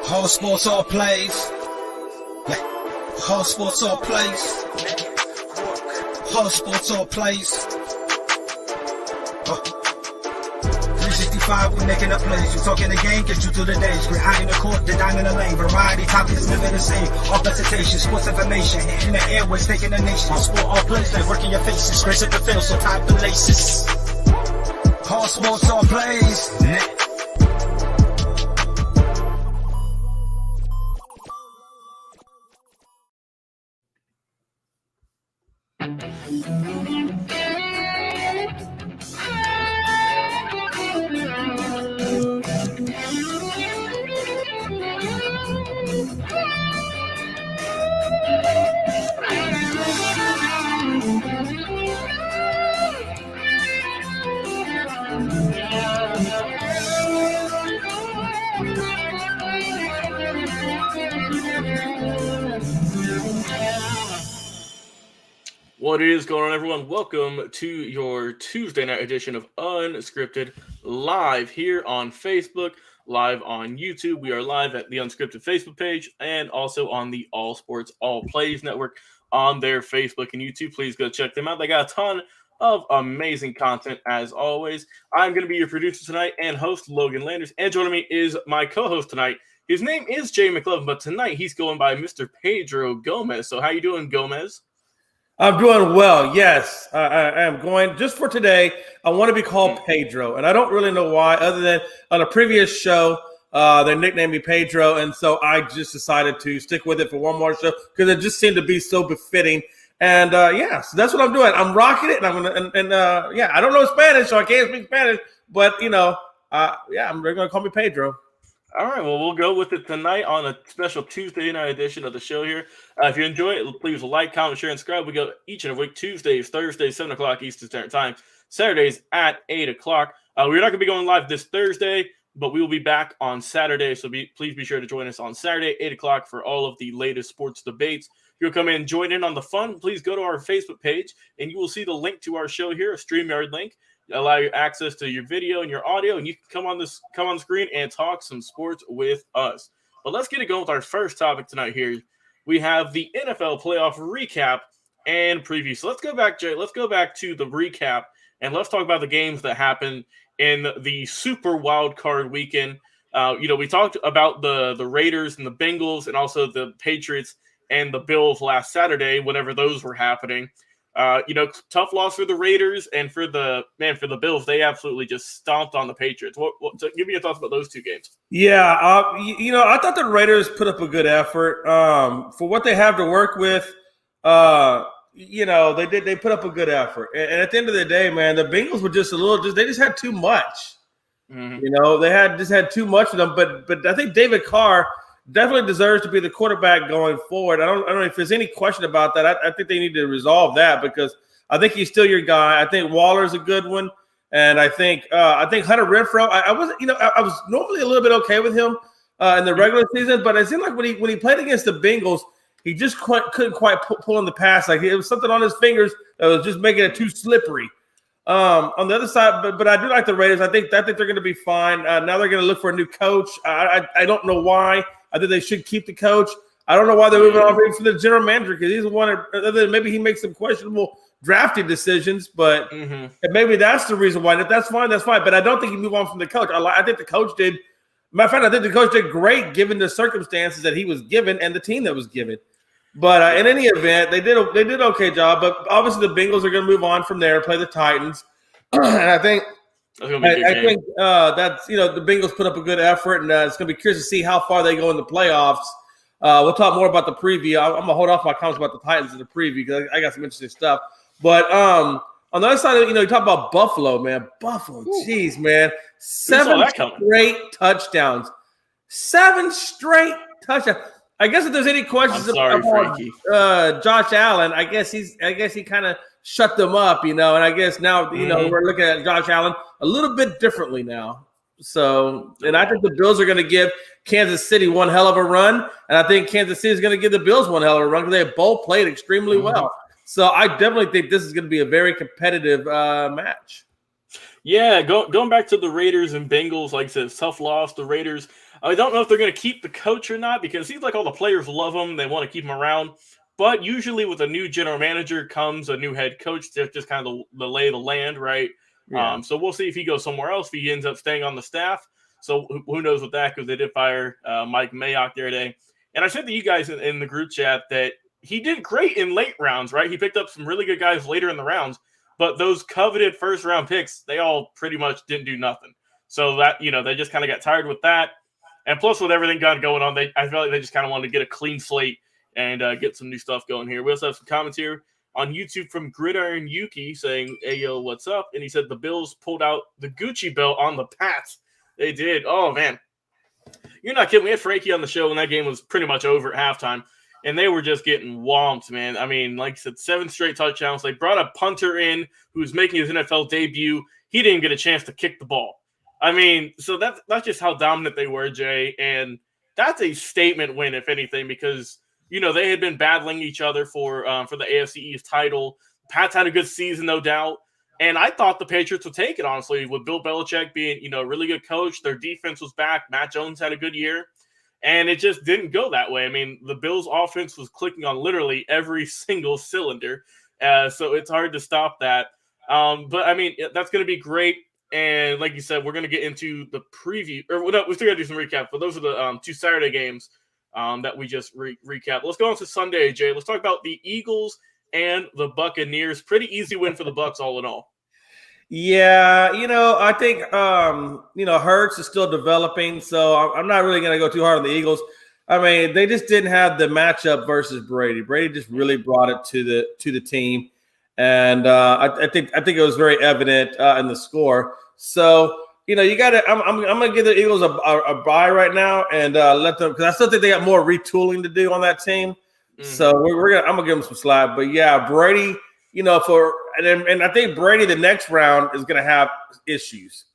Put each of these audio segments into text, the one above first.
All sports, all plays. Yeah. All sports, all plays. All sports, all plays. 365, we making a plays. You talking the game, get you through the days. We're high in the court, the dime in the lane. Variety topics living the same. All presentation, sports information. In the airways, taking the nation. All sport, all plays, they working your faces. Grace at the field, so tie the laces. All sports, all plays. Yeah. What is going on, everyone? Welcome to your Tuesday night edition of Unscripted, live here on Facebook, live on YouTube. We are live at the Unscripted Facebook page and also on the All Sports, All Plays Network on their Facebook and YouTube. Please go check them out. They got a ton of amazing content, as always. I'm going to be your producer tonight and host, Logan Landers. And joining me is my co-host tonight. His name is Jay McLovin, but tonight he's going by Mr. Pedro Gomez. So how you doing, Gomez? I'm doing well, yes. I am going, just for today, I want to be called Pedro, and I don't really know why, other than on a previous show, they nicknamed me Pedro, and so I just decided to stick with it for one more show, because it just seemed to be so befitting, and yeah, so that's what I'm doing. I'm rocking it, and I'm going to, yeah, I don't know Spanish, so I can't speak Spanish, but, you know, yeah, they're going to call me Pedro. All right, well, we'll go with it tonight on a special Tuesday night edition of the show here. If you enjoy it, please like, comment, share, and subscribe. We go each and every week, Tuesdays, Thursdays, 7 o'clock Eastern Standard Time, Saturdays at 8 o'clock. We're not going to be going live this Thursday, but we will be back on Saturday, so please be sure to join us on Saturday, 8 o'clock, for all of the latest sports debates. If you'll come in and join in on the fun, please go to our Facebook page, and you will see the link to our show here, a StreamYard link. Allow you access to your video and your audio, and you can come on the screen and talk some sports with us. But let's get it going with our first topic tonight here. We have the NFL playoff recap and preview. So let's go back, Jay. Let's go back to the recap, and let's talk about the games that happened in the Super Wild Card weekend. We talked about the Raiders and the Bengals, and also the Patriots and the Bills last Saturday, whenever those were happening. Tough loss for the Raiders, and for the Bills, they absolutely just stomped on the Patriots. So give me your thoughts about those two games. Yeah, I thought the Raiders put up a good effort for what they have to work with. They put up a good effort, and at the end of the day, man, the Bengals were they just had too much. Mm-hmm. They had too much of them. But I think David Carr definitely deserves to be the quarterback going forward. I don't know if there's any question about that. I think they need to resolve that, because I think he's still your guy. I think Waller's a good one, and I think Hunter Renfrow. I was normally a little bit okay with him in the regular season, but it seemed like when he played against the Bengals, he just couldn't quite pull in the pass. Like, it was something on his fingers that was just making it too slippery. On the other side, but I do like the Raiders. I think they're going to be fine. Now they're going to look for a new coach. I don't know why. I think they should keep the coach. I don't know why they're moving on for the general manager, because he's the one. Maybe he makes some questionable drafting decisions, but maybe that's the reason why. If that's fine, that's fine. But I don't think you move on from the coach. I think the coach did. Matter of fact, I think the coach did great given the circumstances that he was given and the team that was given. But in any event, they did an okay job. But obviously, the Bengals are going to move on from there, play the Titans, and I think. I think that's the Bengals put up a good effort, and it's going to be curious to see how far they go in the playoffs. We'll talk more about the preview. I'm going to hold off my comments about the Titans in the preview, because I got some interesting stuff. But on the other side, you talk about Buffalo, man. Buffalo, jeez, man. 7 straight touchdowns. 7 straight touchdowns. I guess if there's any questions about Josh Allen, I guess he kind of shut them up, and I guess now, we're looking at Josh Allen a little bit differently now. So, and I think the Bills are going to give Kansas City one hell of a run, and I think Kansas City is going to give the Bills one hell of a run, because they have both played extremely well. So I definitely think this is going to be a very competitive match. Yeah, going back to the Raiders and Bengals, like I said, tough loss. The Raiders, I don't know if they're going to keep the coach or not because it seems like all the players love him. They want to keep him around. But usually with a new general manager comes a new head coach. That's just kind of the lay of the land, right? Yeah. So we'll see if he goes somewhere else, if he ends up staying on the staff. So who knows with that, because they did fire Mike Mayock there today. And I said to you guys in the group chat that he did great in late rounds, right? He picked up some really good guys later in the rounds. But those coveted first-round picks, they all pretty much didn't do nothing. So that, they just kind of got tired with that. And plus with everything going on, I feel like they just kind of wanted to get a clean slate and get some new stuff going here. We also have some comments here on YouTube from Gridiron Yuki saying, hey, yo, what's up? And he said the Bills pulled out the Gucci belt on the Pats. They did. Oh, man. You're not kidding. We had Frankie on the show when that game was pretty much over at halftime. And they were just getting whomped, man. I mean, like I said, 7 straight touchdowns. They brought a punter in who's making his NFL debut. He didn't get a chance to kick the ball. I mean, so that's just how dominant they were, Jay. And that's a statement win, if anything, because, they had been battling each other for the AFC East title. Pats had a good season, no doubt. And I thought the Patriots would take it, honestly, with Bill Belichick being, a really good coach. Their defense was back. Matt Jones had a good year. And it just didn't go that way. I mean, the Bills' offense was clicking on literally every single cylinder. So it's hard to stop that. But, I mean, that's going to be great. And like you said, we're going to get into the preview. Or no, we still got to do some recap. But those are the 2 Saturday games that we just recap. Let's go on to Sunday, Jay. Let's talk about the Eagles and the Buccaneers. Pretty easy win for the Bucs all in all. Yeah, I think, Hurts is still developing, so I'm not really going to go too hard on the Eagles. I mean, they just didn't have the matchup versus Brady. Brady just really brought it to the team, and I think it was very evident in the score. So, you got to. I'm going to give the Eagles a bye right now and let them, because I still think they got more retooling to do on that team. Mm-hmm. So I'm gonna give them some slack. But yeah, Brady. And I think Brady the next round is going to have issues.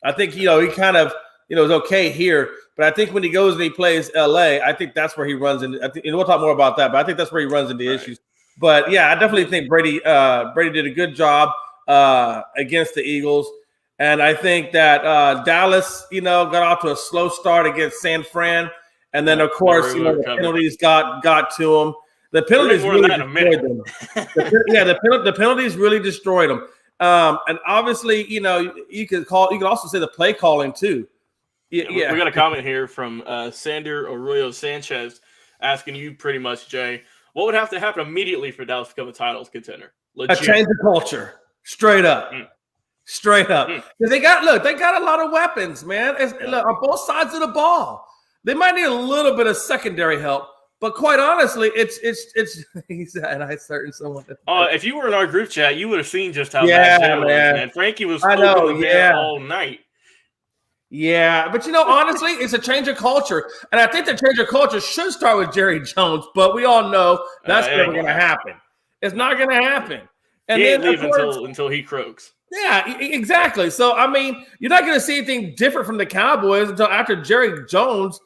I think, he kind of, is okay here. But I think when he goes and he plays L.A., I think that's where he runs into – we'll talk more about that. But I think that's where he runs into issues. But, yeah, I definitely think Brady did a good job against the Eagles. And I think that Dallas, got off to a slow start against San Fran. And then, of course, the penalties got to them. The penalties really destroyed them. The penalties really destroyed them. And obviously, you could also say the play calling too. Yeah. We got a comment here from Sander Arroyo Sanchez asking you pretty much, Jay, what would have to happen immediately for Dallas to become a titles contender? Legit. A change of culture, straight up. Straight up. Because they got a lot of weapons, man. Look, on both sides of the ball. They might need a little bit of secondary help. But quite honestly, it's he said, and I certain someone. If you were in our group chat, you would have seen just how bad Jay was, man. Frankie was all night. Yeah, but honestly, it's a change of culture, and I think the change of culture should start with Jerry Jones. But we all know that's never going to happen. It's not going to happen. And he ain't leaving until he croaks. Yeah, exactly. So I mean, you're not going to see anything different from the Cowboys until after Jerry Jones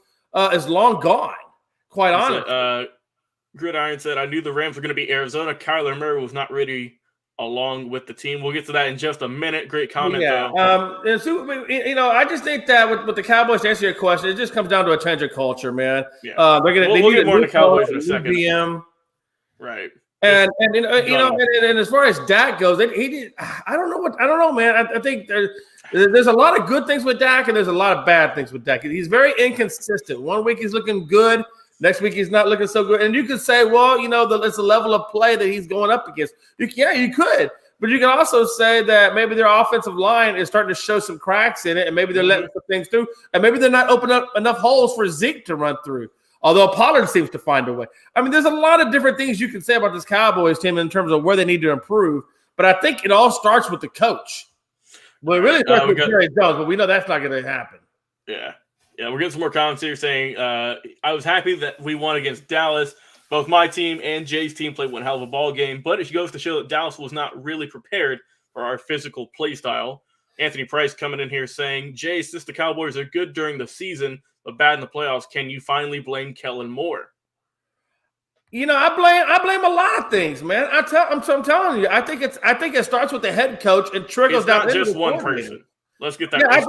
is long gone. Quite honestly. Gridiron said, I knew the Rams were going to be Arizona. Kyler Murray was not ready along with the team. We'll get to that in just a minute. Great comment, though. And so, I just think that with the Cowboys, to answer your question, it just comes down to a change of culture, man. Yeah. We'll get more into Cowboys in a second. BM. Right. And as far as Dak goes, he did. I don't know, man. I think there's a lot of good things with Dak, and there's a lot of bad things with Dak. He's very inconsistent. One week he's looking good. Next week he's not looking so good. And you could say, well, it's a level of play that he's going up against. You could. But you can also say that maybe their offensive line is starting to show some cracks in it, and maybe they're letting some things through, and maybe they're not opening up enough holes for Zeke to run through. Although Pollard seems to find a way. I mean, there's a lot of different things you can say about this Cowboys team in terms of where they need to improve. But I think it all starts with the coach. Well, it really starts with Jerry Jones, but we know that's not going to happen. Yeah. Yeah, we're getting some more comments here saying, I was happy that we won against Dallas. Both my team and Jay's team played one hell of a ball game, but it goes to show that Dallas was not really prepared for our physical play style. Anthony Price coming in here saying, Jay, since the Cowboys are good during the season, but bad in the playoffs, can you finally blame Kellen Moore? I blame a lot of things, man. I'm telling you. I think it starts with the head coach and trickles It's down. not just one person. Let's get that. Yeah, I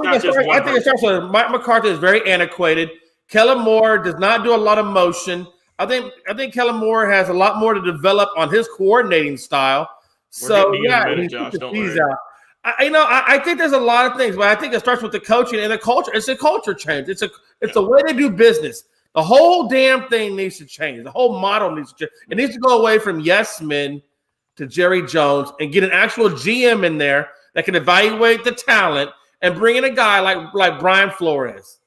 think it starts with Mike McCarthy is very antiquated. Kellen Moore does not do a lot of motion. I think Kellen Moore has a lot more to develop on his coordinating style. So yeah, he Josh, took the P's out. I think there's a lot of things, but I think it starts with the coaching and the culture. It's a culture change. It's a way to do business. The whole damn thing needs to change. The whole model needs to change. It needs to go away from yes men to Jerry Jones and get an actual GM in there that can evaluate the talent and bring in a guy like Brian Flores.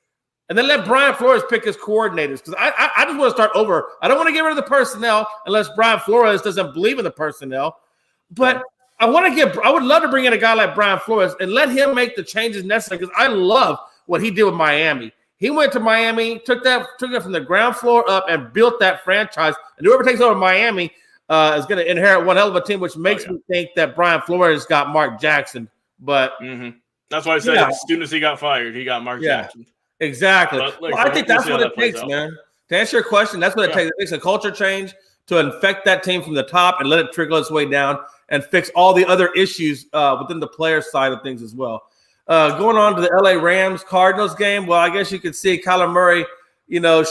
And then let Brian Flores pick his coordinators. Because I just want to start over. I don't want to get rid of the personnel unless Brian Flores doesn't believe in the personnel. But I would love to bring in a guy like Brian Flores and let him make the changes necessary, because I love what he did with Miami. He went to Miami, took it from the ground floor up and built that franchise. And whoever takes over Miami is going to inherit one hell of a team, which makes me think that Brian Flores got Mark Jackson. But that's why I said as soon as he got fired, he got Mark Jackson. Exactly. I think that's what it takes, man. To answer your question, that's what it takes. It takes a culture change to infect that team from the top and let it trickle its way down and fix all the other issues within the player side of things as well. Going on to the LA Rams Cardinals game, well, I guess you could see Kyler Murray,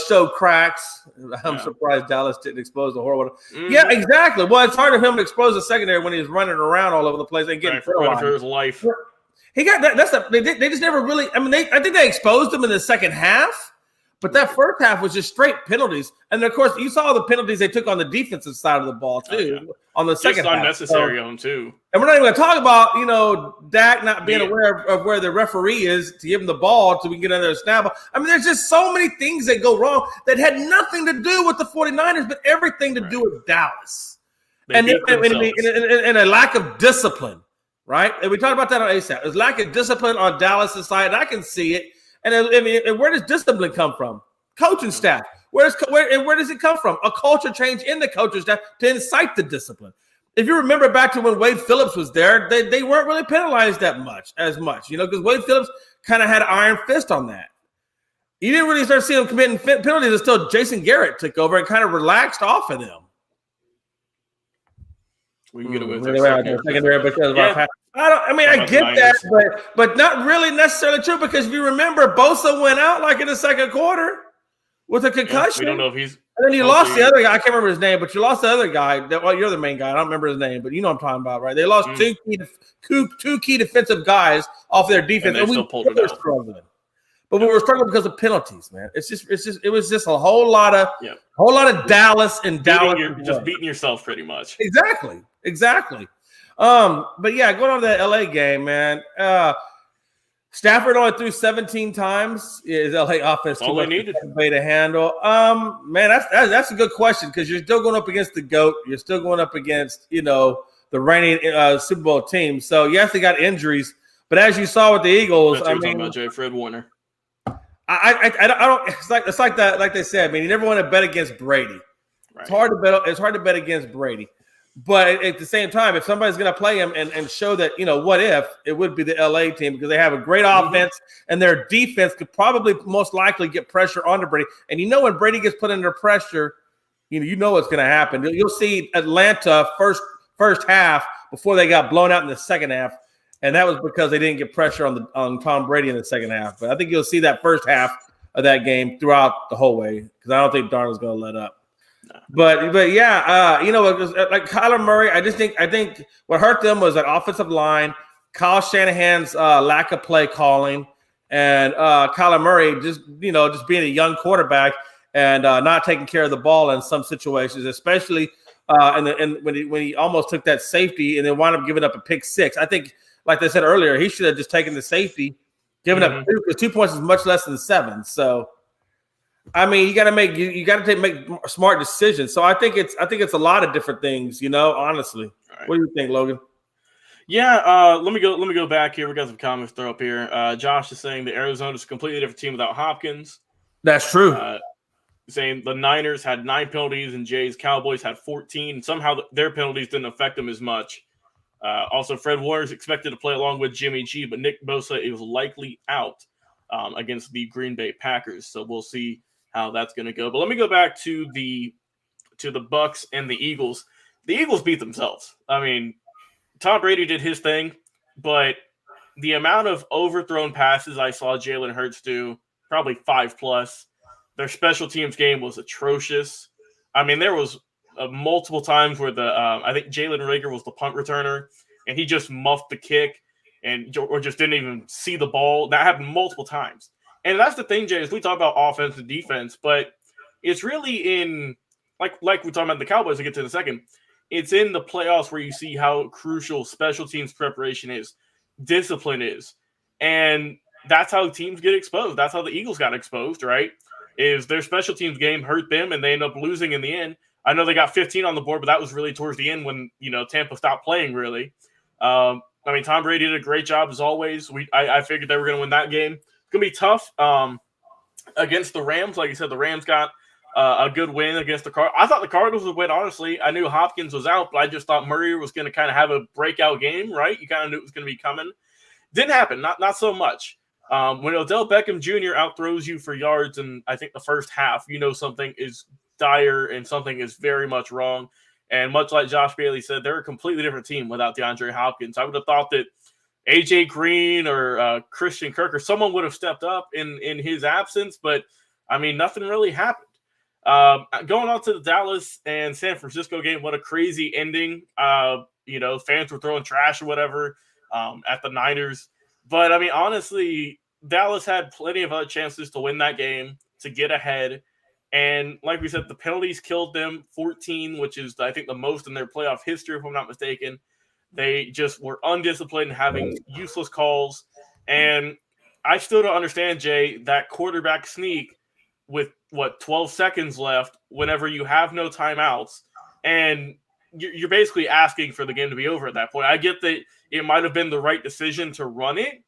show cracks. I'm surprised Dallas didn't expose the horrible. Yeah, exactly. Well, it's hard for him to expose the secondary when he's running around all over the place and getting running for his life. He got that. They just never really. I mean, I think they exposed him in the second half, but that first half was just straight penalties. And of course, you saw the penalties they took on the defensive side of the ball too. On the second half, unnecessary on too. And we're not even going to talk about Dak not being aware of where the referee is to give him the ball so we can get another snap. I mean, there's just so many things that go wrong that had nothing to do with the 49ers, but everything to do with Dallas, and a lack of discipline. Right? And we talked about that on ASAP. There's lack of discipline on Dallas' side, and I can see it. And where does discipline come from? Coaching staff. Where does it come from? A culture change in the coaching staff to incite the discipline. If you remember back to when Wade Phillips was there, they weren't really penalized as much, because Wade Phillips kind of had an iron fist on that. You didn't really start seeing them committing penalties until Jason Garrett took over and kind of relaxed off of them. We can get away with secondary because of our I get that, but not really necessarily true, because if you remember, Bosa went out like in the second quarter with a concussion. We don't know if he's. And then you lost the other guy. I can't remember his name, but you lost the other guy. You're the main guy. I don't remember his name, but you know what I'm talking about, right? They lost two key defensive guys off their defense, and we were struggling. But we were struggling because of penalties, man. It was just a whole lot of Dallas and just beating yourself pretty much. Exactly. But yeah, going on to that LA game, man. Stafford only threw 17 times. Is LA offense too much way to handle? Man, that's a good question, because you're still going up against the GOAT. You're still going up against the reigning Super Bowl team. So yes, they got injuries, but as you saw with the Eagles, talking about Jay Fred Warner. I don't. It's like that. Like they said, man, you never want to bet against Brady. Right. It's hard to bet against Brady. But at the same time, if somebody's going to play him and show that, what if, it would be the LA team, because they have a great offense and their defense could probably most likely get pressure onto Brady. And when Brady gets put under pressure, you know what's going to happen. You'll see Atlanta first half before they got blown out in the second half. And that was because they didn't get pressure on Tom Brady in the second half. But I think you'll see that first half of that game throughout the whole way, because I don't think Darnold's going to let up. But yeah, like Kyler Murray, I think what hurt them was that offensive line, Kyle Shanahan's lack of play calling, and Kyler Murray just being a young quarterback and not taking care of the ball in some situations, especially when he almost took that safety and then wound up giving up a pick six. I think, like they said earlier, he should have just taken the safety, given up 2, because 2 points is much less than 7. So. I mean, you got to make smart decisions. So I think it's a lot of different things, honestly. Right. What do you think, Logan? Yeah, let me go back here. We got some comments throw up here. Josh is saying that Arizona is a completely different team without Hopkins. That's true. Saying the Niners had 9 penalties and Jay's Cowboys had 14. Somehow their penalties didn't affect them as much. Also, Fred Warner is expected to play along with Jimmy G, but Nick Bosa is likely out against the Green Bay Packers. So we'll see how that's going to go. But let me go back to the to the Bucs and the Eagles. The Eagles beat themselves. I mean, Tom Brady did his thing, but the amount of overthrown passes I saw Jalen Hurts do, probably 5+. Their special teams game was atrocious. I mean, there was multiple times where I think Jalen Reagor was the punt returner, and he just muffed the kick or just didn't even see the ball. That happened multiple times. And that's the thing, Jay, is we talk about offense and defense, but it's really in, like we're talking about the Cowboys, we'll get to in a second, it's in the playoffs where you see how crucial special teams preparation is, discipline is. And that's how teams get exposed. That's how the Eagles got exposed, right? Is their special teams game hurt them, and they end up losing in the end. I know they got 15 on the board, but that was really towards the end when, Tampa stopped playing, really. I mean, Tom Brady did a great job, as always. I figured they were going to win that game. It's going to be tough against the Rams. Like you said, the Rams got a good win against the Cardinals. I thought the Cardinals would win, honestly. I knew Hopkins was out, but I just thought Murray was going to kind of have a breakout game, right? You kind of knew it was going to be coming. Didn't happen, not so much. When Odell Beckham Jr. outthrows you for yards in, I think, the first half, something is dire and something is very much wrong. And much like Josh Bailey said, they're a completely different team without DeAndre Hopkins. I would have thought that A.J. Green or Christian Kirk or someone would have stepped up in his absence, but, I mean, nothing really happened. Going on to the Dallas and San Francisco game, what a crazy ending. Fans were throwing trash or whatever at the Niners. But, I mean, honestly, Dallas had plenty of other chances to win that game, to get ahead. And like we said, the penalties killed them, 14, which is, I think, the most in their playoff history, if I'm not mistaken. They just were undisciplined, having useless calls. And I still don't understand, Jay, that quarterback sneak with, 12 seconds left whenever you have no timeouts. And you're basically asking for the game to be over at that point. I get that it might have been the right decision to run it,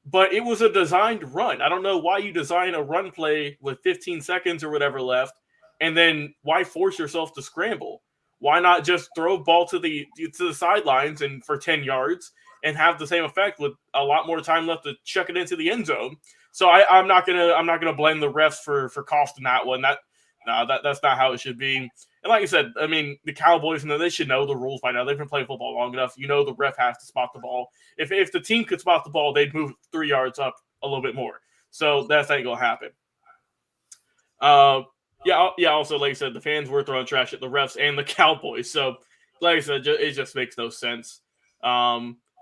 but it was a designed run. I don't know why you design a run play with 15 seconds or whatever left, and then why force yourself to scramble? Why not just throw a ball to the sidelines and for 10 yards and have the same effect with a lot more time left to chuck it into the end zone? So I'm not gonna blame the refs for costing that one. That's not how it should be. And like I said, I mean, the Cowboys, they should know the rules by now. They've been playing football long enough. The ref has to spot the ball. If the team could spot the ball, they'd move 3 yards up a little bit more. So that ain't going to happen. Also, like I said, the fans were throwing trash at the refs and the Cowboys. So, like I said, it just makes no sense.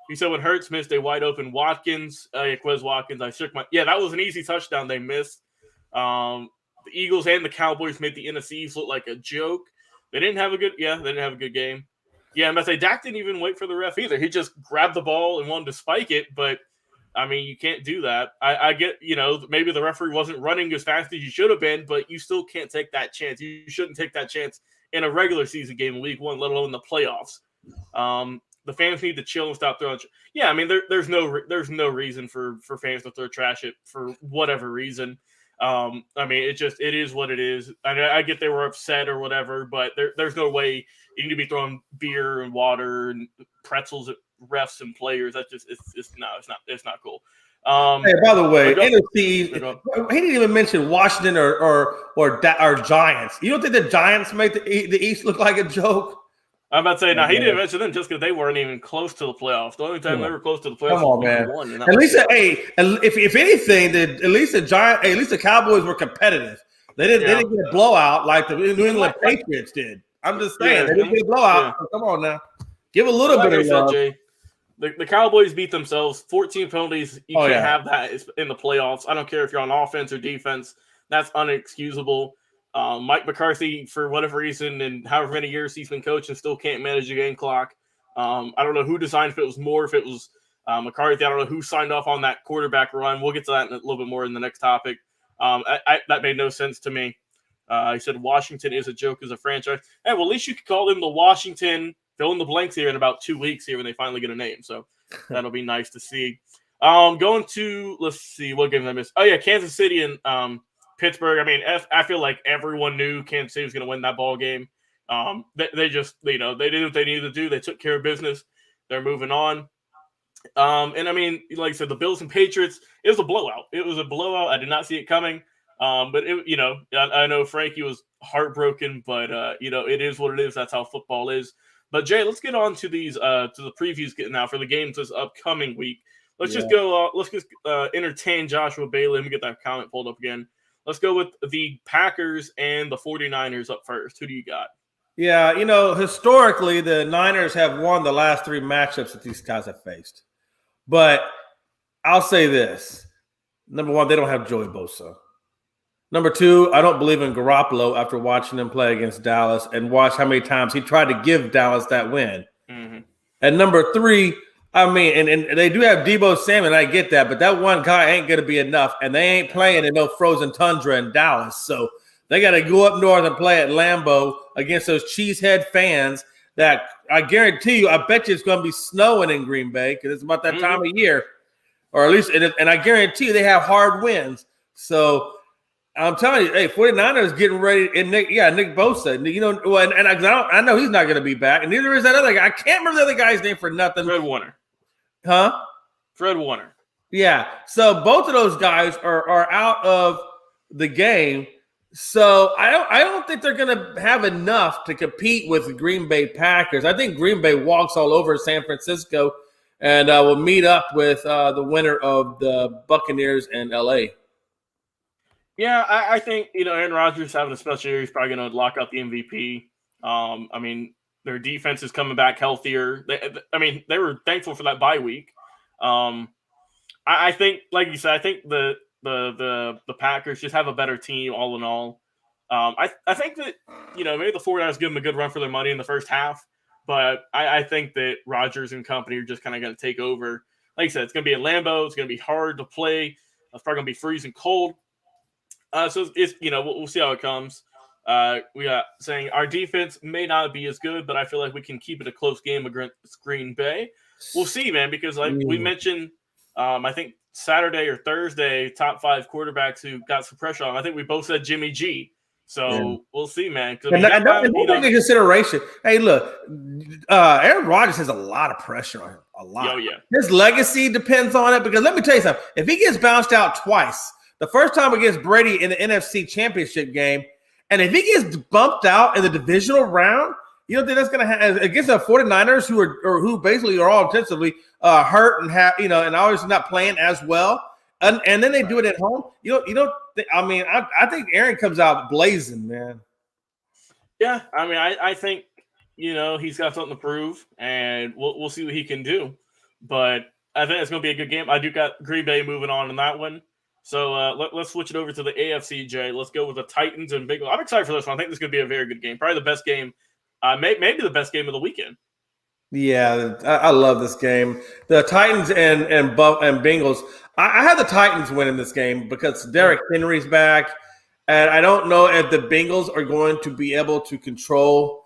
You said when Hurts missed a wide-open Watkins, Quez Watkins, that was an easy touchdown they missed. The Eagles and the Cowboys made the NFCs look like a joke. They didn't have a good game. Yeah, I'm about to say, Dak didn't even wait for the ref either. He just grabbed the ball and wanted to spike it, but, I mean, you can't do that. I get, maybe the referee wasn't running as fast as you should have been, but you still can't take that chance. You shouldn't take that chance in a regular season game in Week 1, let alone the playoffs. The fans need to chill and stop throwing. Yeah, I mean, there's no reason for fans to throw trash at for whatever reason. I mean, it is what it is. I get they were upset or whatever, but there's no way you need to be throwing beer and water and pretzels at refs and players. That's just it's not cool. Hey, by the way, NFC, he didn't even mention Washington or Giants. You don't think the Giants make the East look like a joke? I'm about to say, he didn't mention them just because they weren't even close to the playoffs. The only time they were close to the playoffs was man. One. At least, if anything, at least the Cowboys were competitive. They didn't get a blowout like the New England Patriots did. I'm just saying, they didn't get a blowout. Yeah. So come on now. Give a little bit of love. Jay, the Cowboys beat themselves. 14 penalties. You can't have that in the playoffs. I don't care if you're on offense or defense. That's unexcusable. Mike McCarthy, for whatever reason, and however many years he's been coaching, still can't manage a game clock. I don't know who designed if it was McCarthy. I don't know who signed off on that quarterback run. We'll get to that in a little bit more in the next topic. That made no sense to me. He said Washington is a joke as a franchise. Hey, well, at least you could call them the Washington fill in the blanks here in about 2 weeks here when they finally get a name. So that'll be nice to see. Going to, let's see, what game did I miss? Oh, yeah, Kansas City and Pittsburgh. I mean, I feel like everyone knew Kansas City was going to win that ball game. They just, they did what they needed to do. They took care of business. They're moving on. And I mean, like I said, the Bills and Patriots, it was a blowout. I did not see it coming. But I know Frankie was heartbroken, but it is what it is. That's how football is. But Jay, let's get on to these to the previews now for the games this upcoming week. Let's just go. Let's just entertain Joshua Bailey. Let me get that comment pulled up again. Let's go with the Packers and the 49ers up first. Who do you got? Yeah, historically, the Niners have won the last 3 matchups that these guys have faced. But I'll say this. Number 1, they don't have Joey Bosa. Number 2, I don't believe in Garoppolo after watching him play against Dallas and watch how many times he tried to give Dallas that win. Mm-hmm. And number 3, I mean, and they do have Deebo Samuel, I get that, but that one guy ain't going to be enough, and they ain't playing in no frozen tundra in Dallas. So they got to go up north and play at Lambeau against those cheesehead fans that I guarantee you, I bet you it's going to be snowing in Green Bay because it's about that time of year, or at least, and I guarantee you they have hard winds. So I'm telling you, hey, 49ers getting ready, and Nick Bosa, I know he's not going to be back, and neither is that other guy. I can't remember the other guy's name for nothing. Fred Warner. Huh? Fred Warner. Yeah. So both of those guys are out of the game. So I don't think they're going to have enough to compete with the Green Bay Packers. I think Green Bay walks all over San Francisco and will meet up with the winner of the Buccaneers and LA. Yeah, I think, Aaron Rodgers having a special year, he's probably going to lock out the MVP. I mean, their defense is coming back healthier. They were thankful for that bye week. I think, like you said, I think the Packers just have a better team all in all. I think that, maybe the 49ers give them a good run for their money in the first half, but I think that Rodgers and company are just kind of going to take over. Like I said, it's going to be at Lambeau. It's going to be hard to play. It's probably going to be freezing cold. So it's we'll see how it comes. We got saying our defense may not be as good, but I feel like we can keep it a close game against Green Bay. We'll see, man, because like we mentioned, I think Saturday or Thursday, top 5 quarterbacks who got some pressure on. I think we both said Jimmy G. So we'll see, man. And take into consideration. Hey, look, Aaron Rodgers has a lot of pressure on him. A lot. Oh, yeah. His legacy depends on it because let me tell you something. If he gets bounced out twice, the first time against Brady in the NFC Championship game, and if he gets bumped out in the divisional round, you don't think that's going to happen against the 49ers who basically are all intensively hurt and have and obviously not playing as well, and then they do it at home. I think Aaron comes out blazing, man. Yeah, I think he's got something to prove, and we'll see what he can do. But I think it's going to be a good game. I do got Green Bay moving on in that one. So let's switch it over to the AFC, Jay. Let's go with the Titans and Bengals. I'm excited for this one. I think this is going to be a very good game. Probably the best game, maybe the best game of the weekend. Yeah, I love this game. The Titans and Bengals. I have the Titans winning this game because Derrick Henry's back, and I don't know if the Bengals are going to be able to control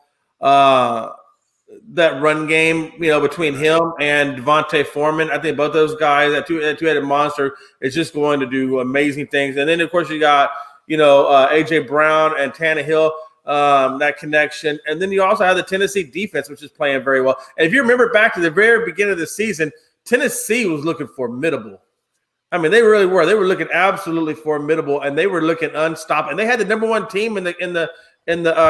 that run game, between him and Devontae Foreman. I think both those guys, that two-headed monster, is just going to do amazing things. And then, of course, you got, A.J. Brown and Tannehill, that connection. And then you also have the Tennessee defense, which is playing very well. And if you remember back to the very beginning of the season, Tennessee was looking formidable. I mean, they really were. They were looking absolutely formidable, and they were looking unstoppable. And they had the number 1 team in the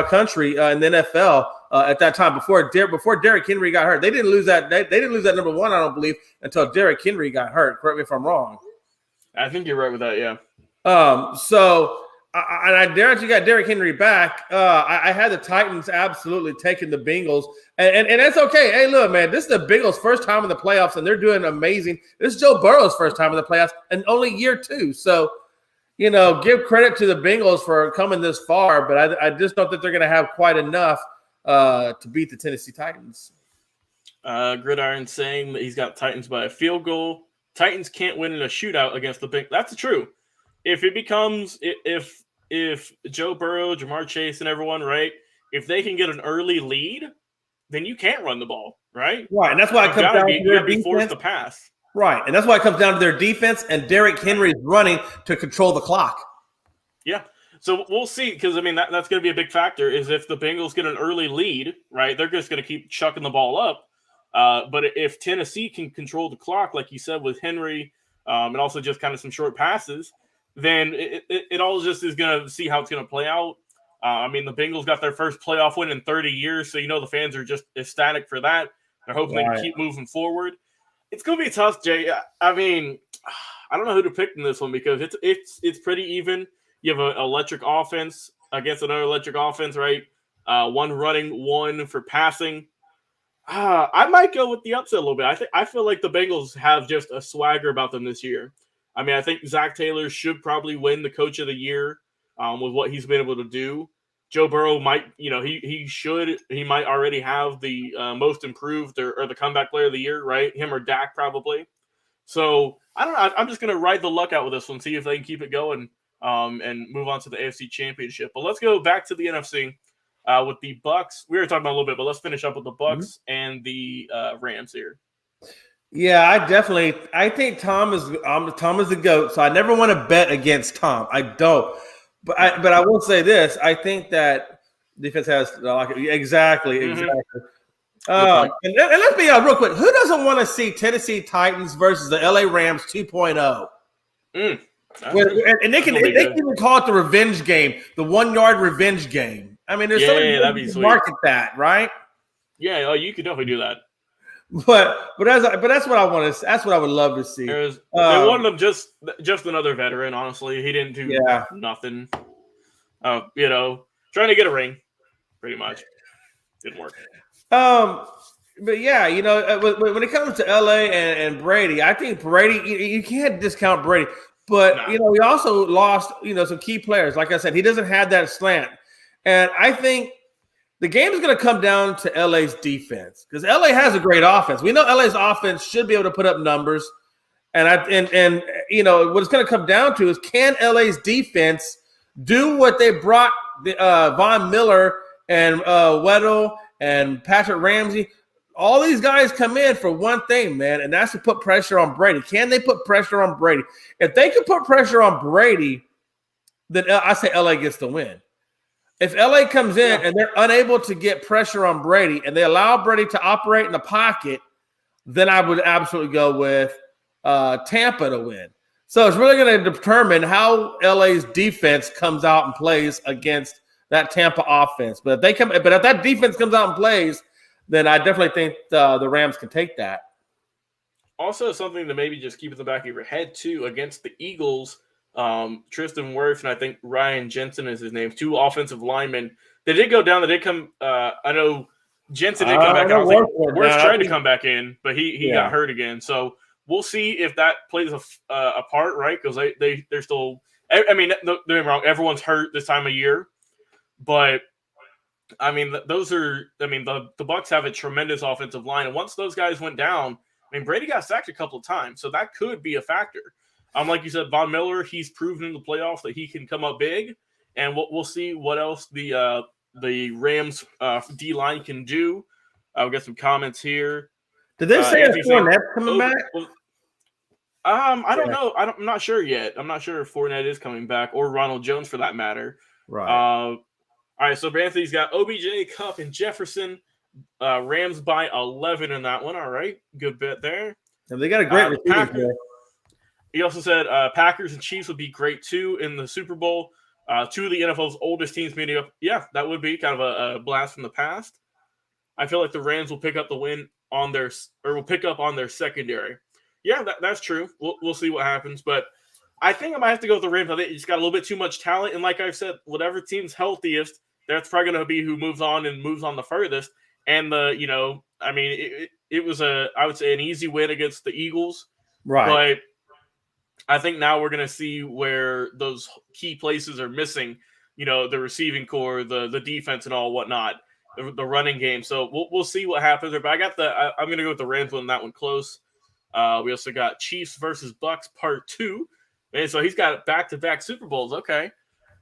country in the NFL at that time before Derrick Henry got hurt. They didn't lose that. They didn't lose that number 1, I don't believe, until Derrick Henry got hurt. Correct me if I'm wrong. I think you're right with that. Yeah. I dare you got Derrick Henry back. I had the Titans absolutely taking the Bengals, and that's okay. Hey, look, man, this is the Bengals' first time in the playoffs, and they're doing amazing. This is Joe Burrow's first time in the playoffs, and only year 2. So, give credit to the Bengals for coming this far, but I just don't think they're going to have quite enough to beat the Tennessee Titans. Gridiron saying that he's got Titans by a field goal. Titans can't win in a shootout against the Bengals. That's true. If it becomes if Joe Burrow, Jamar Chase, and everyone, right, if they can get an early lead, then you can't run the ball, right? Right, and that's why it comes down to their defense. Forced to pass. Right, and that's why it comes down to their defense, and Derrick Henry is running to control the clock. Yeah, so we'll see, because, that's going to be a big factor, is if the Bengals get an early lead, right, they're just going to keep chucking the ball up. But if Tennessee can control the clock, like you said, with Henry, and also just kind of some short passes, then it all just is going to see how it's going to play out. I mean, the Bengals got their first playoff win in 30 years, so the fans are just ecstatic for that. They're hoping they can keep moving forward. It's going to be tough, Jay. I mean, I don't know who to pick in this one because it's pretty even. You have an electric offense against another electric offense, right? One running, one for passing. I might go with the upset a little bit. I feel like the Bengals have just a swagger about them this year. I mean, I think Zach Taylor should probably win the Coach of the Year with what he's been able to do. Joe Burrow might, he might already have the most improved or the comeback player of the year, right? Him or Dak probably. So I don't know. I'm just going to ride the luck out with this one, see if they can keep it going and move on to the AFC Championship. But let's go back to the NFC with the Bucs. We were talking about a little bit, but let's finish up with the Bucs and the Rams here. Yeah, I think Tom is the GOAT, so I never want to bet against Tom. I don't. But I will say this. I think that defense has exactly. And let's be real quick. Who doesn't want to see Tennessee Titans versus the LA Rams 2.0? And they can even call it the revenge game, the 1 yard revenge game. I mean, there's that'd be sweet. Market that, right? Yeah, you could definitely do that. But that's what I want to. That's what I would love to see. They wanted him just another veteran. Honestly, he didn't do nothing. Trying to get a ring, pretty much didn't work. But yeah, when it comes to LA and Brady, I think Brady you can't discount Brady. But he also lost some key players. Like I said, he doesn't have that slant, and I think the game is going to come down to LA's defense because LA has a great offense. We know LA's offense should be able to put up numbers, and what it's going to come down to is can LA's defense do what they brought Von Miller and Weddle and Patrick Ramsey. All these guys come in for one thing, man, and that's to put pressure on Brady. Can they put pressure on Brady? If they can put pressure on Brady, then I say LA gets the win. If LA comes in and they're unable to get pressure on Brady and they allow Brady to operate in the pocket, then I would absolutely go with Tampa to win. So it's really going to determine how LA's defense comes out and plays against that Tampa offense. But if that defense comes out and plays, then I definitely think the Rams can take that. Also, something to maybe just keep in the back of your head too against the Eagles. Tristan Wirfs and I think Ryan Jensen is his name. 2 offensive linemen. They did go down. They did come. I know Jensen did come back. Wirfs tried to come back in, but he got hurt again. So we'll see if that plays a part, right? Because they're still. I mean, don't get me wrong. Everyone's hurt this time of year, but I mean, those are. I mean, the Bucs have a tremendous offensive line, and once those guys went down, I mean, Brady got sacked a couple of times, so that could be a factor. Like you said, Von Miller, he's proven in the playoffs that he can come up big, and we'll see what else the Rams D-line can do. I'll get some comments here. Did they say Fournette's coming back? I don't know. I'm not sure yet. I'm not sure if Fournette is coming back or Ronald Jones for that matter. Right. All right, so Anthony's got OBJ, Kupp, and Jefferson. Rams by 11 in that one. All right, good bet there. And they got a great receiving play. He also said Packers and Chiefs would be great too in the Super Bowl. 2 of the NFL's oldest teams meeting up. Yeah, that would be kind of a blast from the past. I feel like the Rams will pick up the win will pick up on their secondary. Yeah, that's true. We'll see what happens, but I think I might have to go with the Rams. I think it's got a little bit too much talent, and like I've said, whatever team's healthiest, that's probably going to be who moves on the furthest. And I mean, it was I would say an easy win against the Eagles, right? But I think now we're going to see where those key places are missing, the receiving core, the defense and all whatnot, the running game. So we'll see what happens there. But I'm going to go with the Rams on that one close. We also got Chiefs versus Bucs part 2. And so he's got back-to-back Super Bowls. Okay.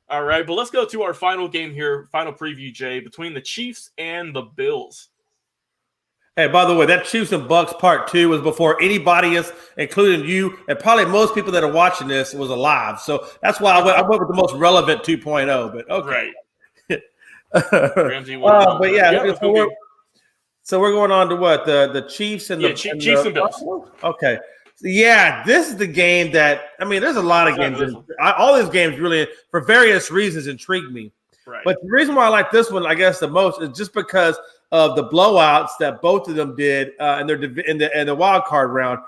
All right. But let's go to our final game here, final preview, Jay, between the Chiefs and the Bills. Hey, by the way, that Chiefs and Bucs part 2 was before anybody else, including you, and probably most people that are watching this, was alive. So that's why I went with the most relevant 2.0. But okay, right. Ramsey but yeah, so we're going on to what the Chiefs and the Chiefs and Bills. Okay, Yeah, this is the game that there's a lot of games. All these games really, for various reasons, intrigue me. Right. But the reason why I like this one, I guess, the most is just because of the blowouts that both of them did in the wild card round.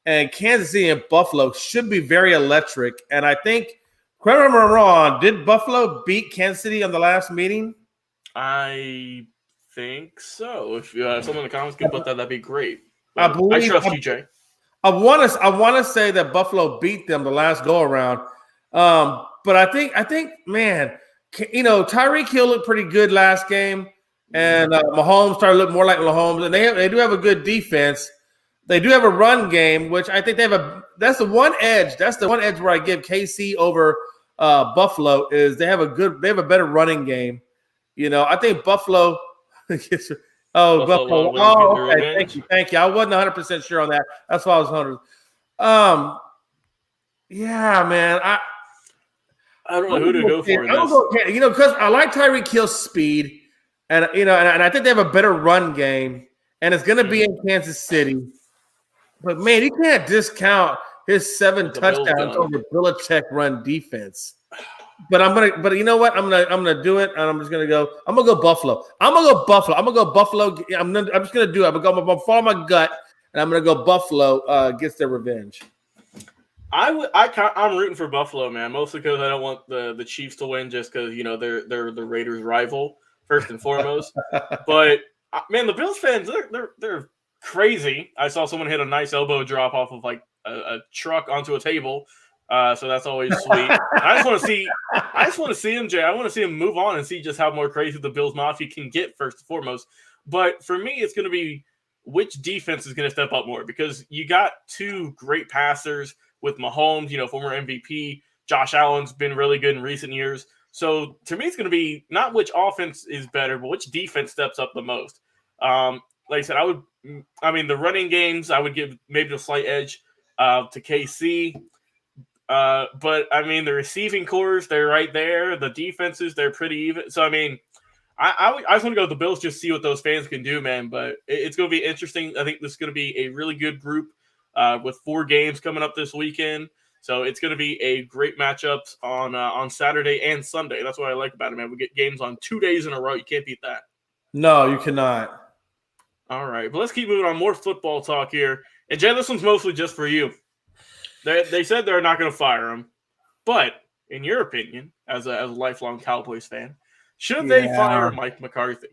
And Kansas City and Buffalo should be very electric. And I think, correct me if I'm wrong, did Buffalo beat Kansas City on the last meeting? I think so. If someone in the comments can put that, that'd be great. I trust you, Jay. I want to say that Buffalo beat them the last go around, but I think, man, Tyreek Hill looked pretty good last game, and Mahomes started to look more like Mahomes, and they do have a good defense. They do have a run game, which I think that's the one edge. That's the one edge where I give KC over Buffalo is they have a better running game. I think Buffalo. Buffalo. Oh, okay. Thank you. I wasn't 100% sure on that. That's why I was 100. Yeah, man. I don't know who to go for. Because I like Tyreek Hill's speed, and and I think they have a better run game, and it's going to be in Kansas City. But man, you can't discount his 7 touchdowns over Belichick run defense. But you know what? I'm gonna do it, and I'm going to go Buffalo. I'm gonna go Buffalo. I'm just gonna do it. I'm gonna follow my gut, and I'm gonna go Buffalo gets their revenge. I'm rooting for Buffalo, man, mostly because I don't want the Chiefs to win, just because they're the Raiders' rival first and foremost. But man, the Bills fans they're crazy. I saw someone hit a nice elbow drop off of like a truck onto a table. So that's always sweet. I just want to see him, Jay. I want to see him move on and see just how more crazy the Bills Mafia can get first and foremost. But for me, it's going to be which defense is going to step up more, because you got two great passers with Mahomes, former MVP. Josh Allen's been really good in recent years. So to me, it's going to be not which offense is better, but which defense steps up the most. Like I said, the running games, I would give maybe a slight edge to KC. But the receiving cores, they're right there. The defenses, they're pretty even. So, I just want to go with the Bills, just see what those fans can do, man. But it's going to be interesting. I think this is going to be a really good group with 4 games coming up this weekend. So it's going to be a great matchup on Saturday and Sunday. That's what I like about it, man. We get games on 2 days in a row. You can't beat that. No, you cannot. All right, but let's keep moving on. More football talk here. And, Jay, this one's mostly just for you. They said they're not going to fire him, but in your opinion, as a lifelong Cowboys fan, should they fire Mike McCarthy?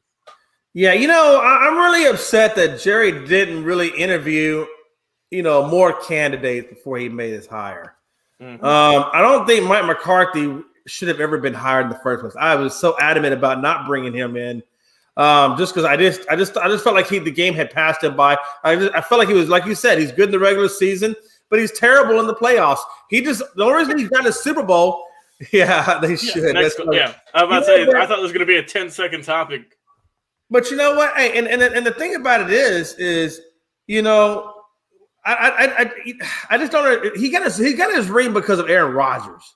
Yeah, I'm really upset that Jerry didn't really interview, more candidates before he made his hire. Mm-hmm. I don't think Mike McCarthy should have ever been hired in the first place. I was so adamant about not bringing him in, just because I just felt like the game had passed him by. I felt like he was, like you said, he's good in the regular season, but he's terrible in the playoffs. The only reason he's got a Super Bowl, they should. I was about to say, I thought it was going to be a 10-second topic. But you know what? Hey, and the thing about it is I just don't. He got his ring because of Aaron Rodgers.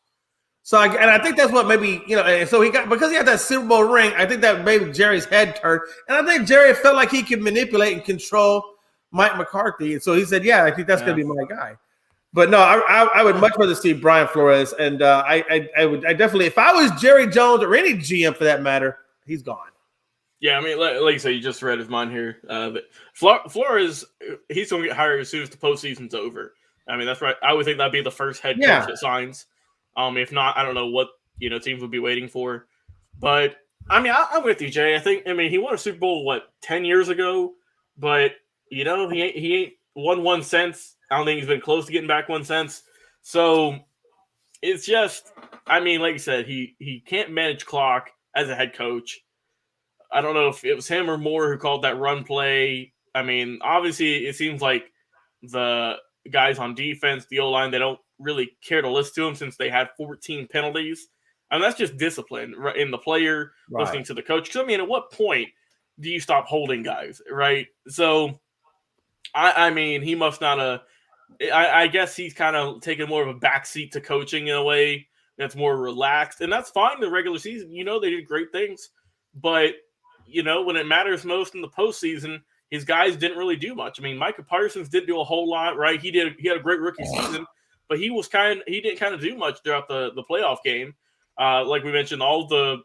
So I think that's what maybe and so because he had that Super Bowl ring. I think that made Jerry's head turn, and I think Jerry felt like he could manipulate and control Mike McCarthy, and so he said, "Yeah, I think that's going to be my guy." But no, I would much rather see Brian Flores, and I definitely, if I was Jerry Jones or any GM for that matter, he's gone. Yeah, like you say, you just read his mind here. Flores, he's going to get hired as soon as the postseason's over. That's right. I would think that'd be the first head coach that signs. If not, I don't know what teams would be waiting for. But I'm with you, Jay. I think he won a Super Bowl 10 years ago, but he ain't won one since. I don't think he's been close to getting back one since. So it's just, like you said, he can't manage clock as a head coach. I don't know if it was him or Moore who called that run play. Obviously it seems like the guys on defense, the O-line, they don't really care to listen to him since they had 14 penalties. That's just discipline in the player, listening to the coach. Because, at what point do you stop holding guys, right? So, he must not have I guess he's kind of taking more of a backseat to coaching in a way that's more relaxed. And that's fine in the regular season. They did great things. But, when it matters most in the postseason, his guys didn't really do much. I mean, Micah Parsons didn't do a whole lot, right? He had a great rookie season, but he didn't kind of do much throughout the playoff game. Like we mentioned, all the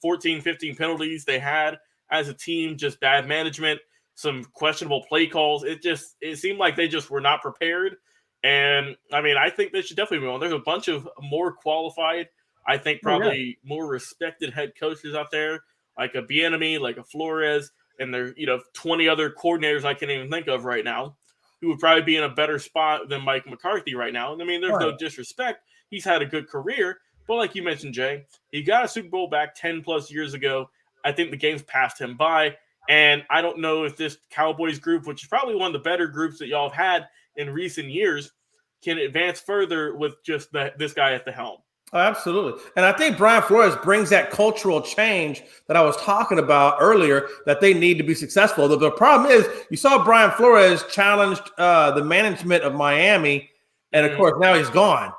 14, 15 penalties they had as a team, just bad management, some questionable play calls. It seemed like they just were not prepared. And I mean, I think they should definitely move on. There's a bunch of more qualified, I think probably more respected head coaches out there, like a Bieniemy, like a Flores, and there 20 other coordinators I can't even think of right now who would probably be in a better spot than Mike McCarthy right now. And I mean, there's no disrespect. He's had a good career, but like you mentioned, Jay, he got a Super Bowl back 10 plus years ago. I think the game's passed him by. And I don't know if this Cowboys group, which is probably one of the better groups that y'all have had in recent years, can advance further with just this guy at the helm. Oh, absolutely. And I think Brian Flores brings that cultural change that I was talking about earlier that they need to be successful. The problem is you saw Brian Flores challenged the management of Miami, and of course now he's gone.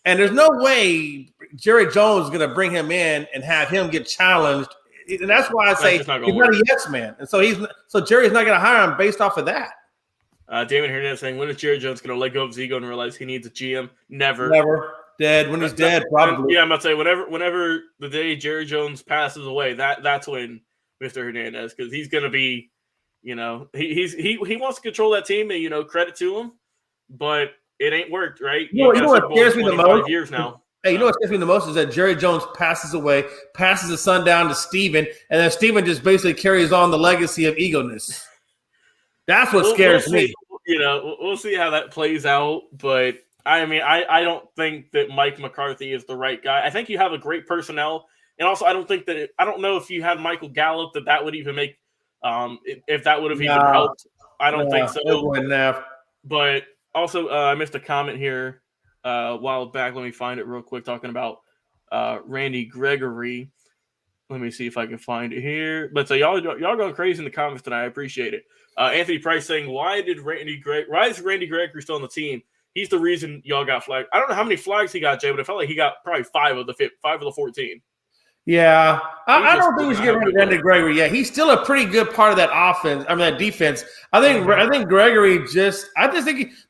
And there's no way Jerry Jones is going to bring him in and have him get challenged. And that's why I say he's not a yes man. And so Jerry's not going to hire him based off of that. Damon Hernandez saying, when is Jerry Jones going to let go of his ego and realize he needs a GM? Never. Dead. When he's dead, probably. Yeah, I'm about to say whenever the day Jerry Jones passes away, that's when Mr. Hernandez, because he's going to be, he wants to control that team, and credit to him, but it ain't worked, right? You know what scares me the most? Years now. Hey, you know what scares me the most is that Jerry Jones passes away, passes the son down to Steven, and then Steven just basically carries on the legacy of egoness. That's what scares me. We'll see how that plays out, but I mean, I don't think that Mike McCarthy is the right guy. I think you have a great personnel, and also I don't know if you had Michael Gallup that would even make if that would have even helped. I don't think so. But also, I missed a comment here a while back. Let me find it real quick. Talking about Randy Gregory. Let me see if I can find it here. But so y'all going crazy in the comments tonight. I appreciate it. Anthony Price saying, why is Randy Gregory still on the team? He's the reason y'all got flagged. I don't know how many flags he got, Jay, but it felt like he got probably 5 of the 14. Yeah, I don't think we should get rid of Randy Gregory. Yeah, he's still a pretty good part of that offense. I mean, that defense. I think Gregory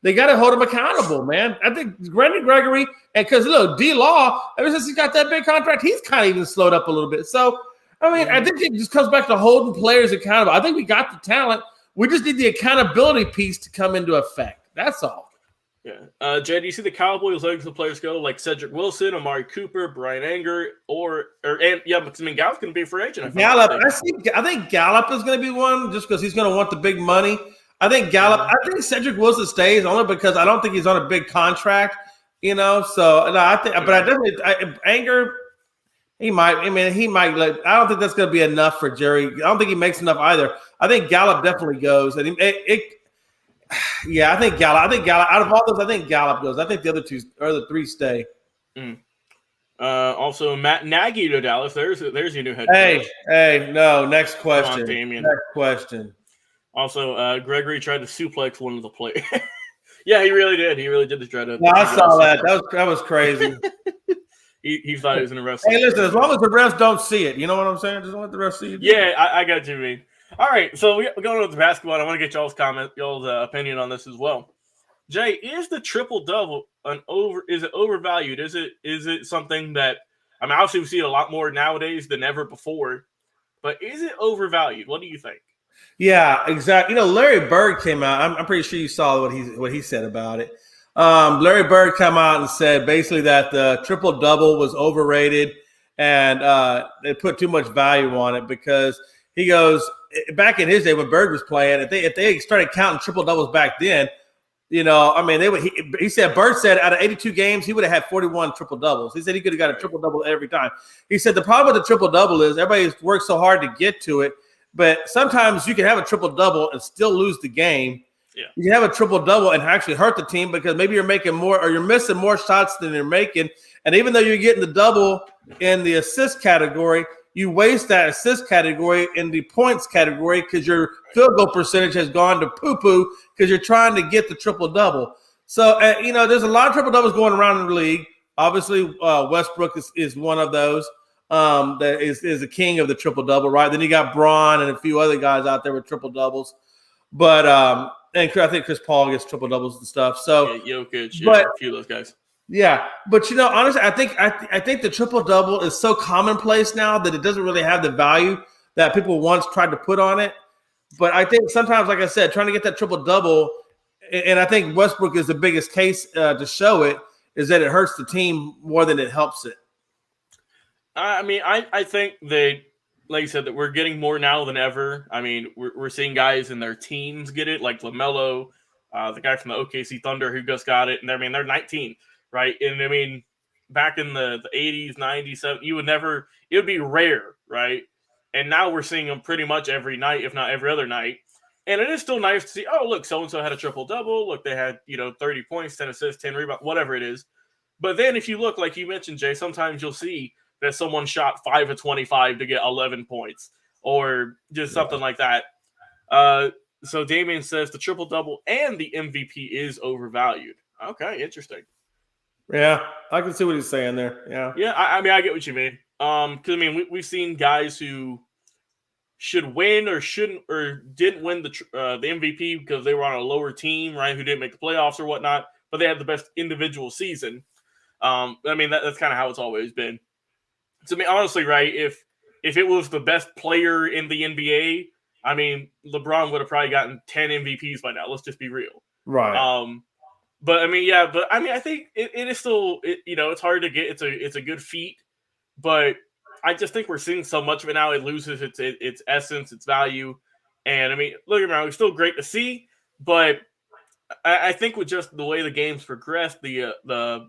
they got to hold him accountable, man. I think Randy Gregory, and because look, D-Law, ever since he got that big contract, he's kind of even slowed up a little bit. So, I mean, I think it just comes back to holding players accountable. I think we got the talent. We just need the accountability piece to come into effect. That's all. Yeah. Jay, do you see the Cowboys letting some players go like Cedric Wilson, Amari Cooper, Brian Anger, Gallup's going to be a free agent. I think Gallup is going to be one just because he's going to want the big money. I think Cedric Wilson stays only because I don't think he's on a big contract, So no, Anger, he might. I mean, he might. I don't think that's going to be enough for Jerry. I don't think he makes enough either. I think Gallup definitely goes, and I think Gallup. Out of all those, I think Gallup goes. I think the other the 3 stay. Also, Matt Nagy to Dallas. There's your new head coach. No. Next question. Come on, Damien. Next question. Also, Gregory tried to suplex one of the players. Yeah, he really did. He really did try to. No, I saw that. That was crazy. he thought he was in a wrestling. Hey, listen. As long as the refs don't see it, you know what I'm saying? Just don't let the refs see it. Yeah, I got you, mean. All right, so we're going on with the basketball. I want to get y'all's opinion on this as well. Jay, is the triple double is it overvalued? Is it something that obviously we see it a lot more nowadays than ever before, but is it overvalued? What do you think? Yeah, exactly. Larry Bird came out. I'm pretty sure you saw what he said about it. Larry Bird came out and said basically that the triple double was overrated and they put too much value on it because he goes. Back in his day when Bird was playing, if they started counting triple doubles back then, they would. He said Bird said out of 82 games he would have had 41 triple doubles. He said he could have got a triple double every time. He said the problem with the triple double is everybody works so hard to get to it, but sometimes you can have a triple double and still lose the game. Yeah. You can have a triple double and actually hurt the team because maybe you're making more or you're missing more shots than you're making, and even though you're getting the double in the assist category, you waste that assist category in the points category because your field goal percentage has gone to poo-poo because you're trying to get the triple-double. So, there's a lot of triple-doubles going around in the league. Obviously, Westbrook is one of those. that is the king of the triple double, right? Then you got Braun and a few other guys out there with triple doubles, but and I think Chris Paul gets triple doubles and stuff. So Jokic, but, a few of those guys. Yeah, but honestly, I think the triple double is so commonplace now that it doesn't really have the value that people once tried to put on it. But I think sometimes, like I said, trying to get that triple double, and I think Westbrook is the biggest case to show it, is that it hurts the team more than it helps it. I mean, I think that, like you said, that we're getting more now than ever. I mean, we're seeing guys in their teens get it, like LaMelo, the guy from the OKC Thunder who just got it. And I mean, they're 19, right? And I mean, back in the 80s, 90s, it would be rare, right? And now we're seeing them pretty much every night, if not every other night. And it is still nice to see, oh, look, so-and-so had a triple-double. Look, they had, 30 points, 10 assists, 10 rebounds, whatever it is. But then if you look, like you mentioned, Jay, sometimes you'll see that someone shot 5 of 25 to get 11 points or just something like that. So Damian says the triple-double and the MVP is overvalued. Okay, interesting. Yeah, I can see what he's saying there. Yeah. Yeah, I mean, I get what you mean. Because, I mean, we've seen guys who should win or didn't win the MVP because they were on a lower team, right, who didn't make the playoffs or whatnot, but they had the best individual season. I mean, that's kind of how it's always been. So, I mean, honestly, right, if it was the best player in the NBA, I mean, LeBron would have probably gotten 10 MVPs by now. Let's just be real. Right. But, I mean, yeah, I think it is still, it's hard to get. It's a good feat, but I just think we're seeing so much of it now. It loses its essence, its value. And, I mean, look around, it's still great to see, but I think with just the way the game's progressed, the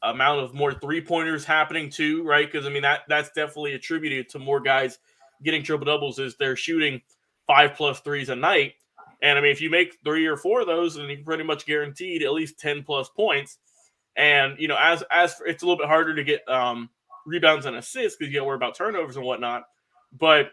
amount of more three-pointers happening too, right? Because, I mean, that's definitely attributed to more guys getting triple-doubles is they're shooting 5+ threes a night. And, I mean, if you make 3 or 4 of those, then you're pretty much guaranteed at least 10+ points. And, as it's a little bit harder to get rebounds and assists because you got to worry about turnovers and whatnot. But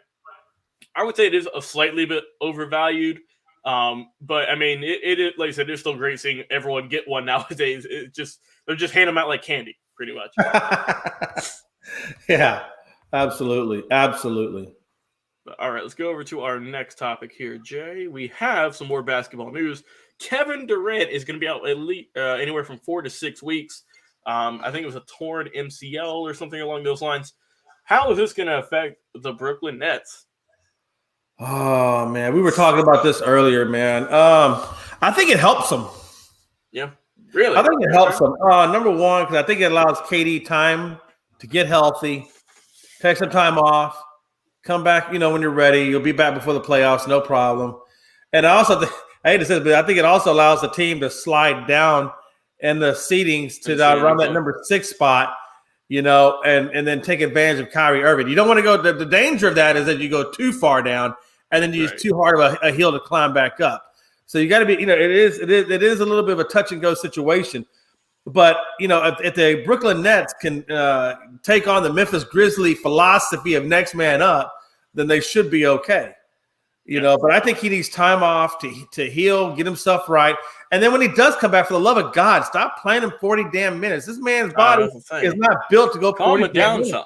I would say it is a slightly bit overvalued. But, I mean, it like I said, it's still great seeing everyone get one nowadays. They're just handing them out like candy, pretty much. Yeah, absolutely. Absolutely. All right, let's go over to our next topic here, Jay. We have some more basketball news. Kevin Durant is going to be out at least, anywhere from 4 to 6 weeks. I think it was a torn MCL or something along those lines. How is this going to affect the Brooklyn Nets? Oh, man. We were talking about this earlier, man. I think it helps them. Yeah, really? I think it helps them. Number one, because I think it allows KD time to get healthy, take some time off, come back, when you're ready. You'll be back before the playoffs, no problem. And I also I hate to say this, but I think it also allows the team to slide down in the seedings to around that number 6 spot, and then take advantage of Kyrie Irving. You don't want to go. The danger of that is that you go too far down, and then you use too hard of a hill to climb back up. So you got to be, it is a little bit of a touch and go situation. But if the Brooklyn Nets can take on the Memphis Grizzlies philosophy of next man up, then they should be okay. But I think he needs time off to heal, get himself right. And then when he does come back, for the love of God, stop playing him 40 damn minutes. This man's body is not built to go 40 damn minutes.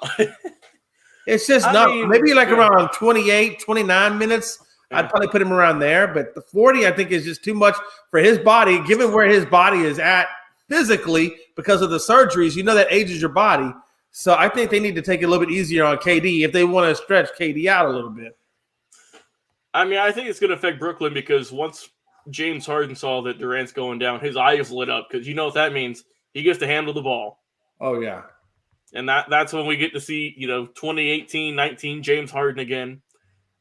It's just maybe around 28, 29 minutes. Yeah. I'd probably put him around there. But the 40, I think, is just too much for his body, given where his body is at physically because of the surgeries. That ages your body. So I think they need to take it a little bit easier on KD if they want to stretch KD out a little bit. I mean, I think it's going to affect Brooklyn because once James Harden saw that Durant's going down, his eyes lit up because what that means. He gets to handle the ball. Oh, yeah. And that's when we get to see, 2018-19 James Harden again.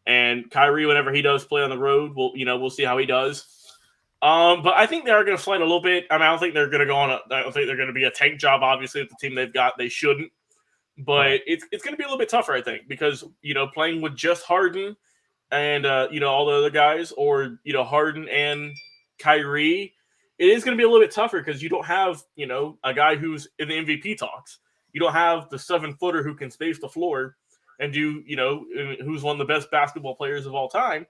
And Kyrie, whenever he does play on the road, we'll see how he does. But I think they are going to slide a little bit. I mean, I don't think they're going to go on I don't think they're going to be a tank job, obviously, with the team they've got. They shouldn't. But it's going to be a little bit tougher, I think, because, playing with just Harden and, all the other guys, or, Harden and Kyrie, it is going to be a little bit tougher because you don't have, a guy who's in the MVP talks. You don't have the 7-footer who can space the floor and do, who's one of the best basketball players of all time.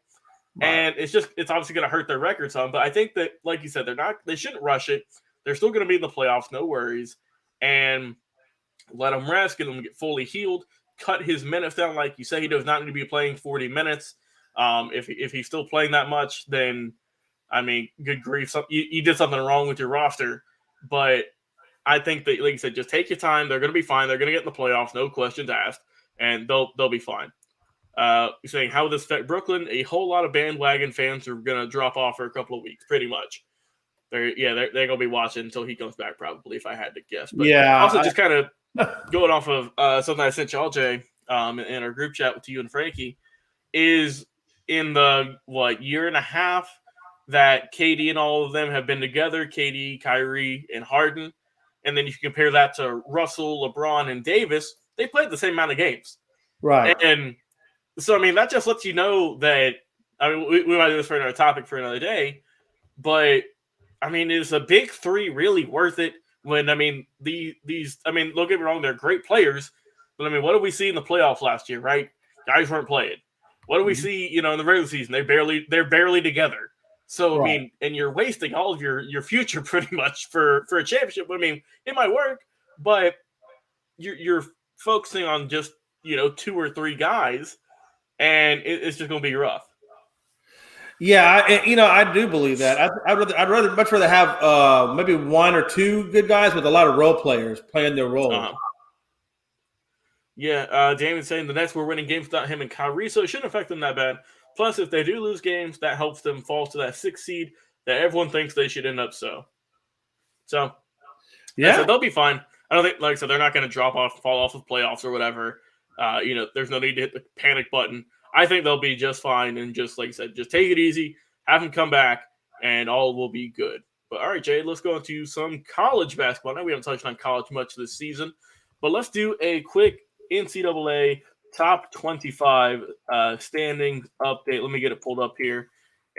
Right. And it's obviously going to hurt their record some. But I think that, like you said, they shouldn't rush it. They're still going to be in the playoffs, no worries. And let them rest, get them get fully healed. cut his minutes down, like you say, he does not need to be playing 40 minutes. If he's still playing that much, then I mean, good grief, you did something wrong with your roster. But I think that, like you said, just take your time. They're going to be fine. They're going to get in the playoffs, no questions asked, and they'll be fine. You're saying, how would this affect Brooklyn? A whole lot of bandwagon fans are going to drop off for a couple of weeks, pretty much. They're going to be watching until he comes back, probably, if I had to guess. But also, just kind of going off of something I sent y'all, Jay, in our group chat with you and Frankie, is in the, year and a half that KD and all of them have been together, KD, Kyrie, and Harden, and then you can compare that to Russell, LeBron, and Davis, they played the same amount of games. Right. And so, I mean, that just lets you know that, I mean, we might do this for another topic for another day, but, I mean, is a big three really worth it when, I mean, these, I mean, don't get me wrong, they're great players, but, I mean, what did we see in the playoffs last year, right? Guys weren't playing. What do we see, in the regular season? They're barely together. So, right. I mean, and you're wasting all of your future pretty much for a championship. I mean, it might work, but you're focusing on just, 2 or 3 guys, and it's just going to be rough. Yeah, I do believe that. I'd much rather have maybe 1 or 2 good guys with a lot of role players playing their roles. Yeah, Damien's saying the Nets were winning games without him and Kyrie, so it shouldn't affect them that bad. Plus, if they do lose games, that helps them fall to that 6th seed that everyone thinks they should end up so, yeah, they'll be fine. I don't think, like I said, they're not going to fall off of playoffs or whatever. There's no need to hit the panic button. I think they'll be just fine, and just like I said, just take it easy, have them come back, and all will be good. But all right, Jay, let's go into some college basketball. Now we haven't touched on college much this season, but let's do a quick NCAA top 25 standings update. Let me get it pulled up here,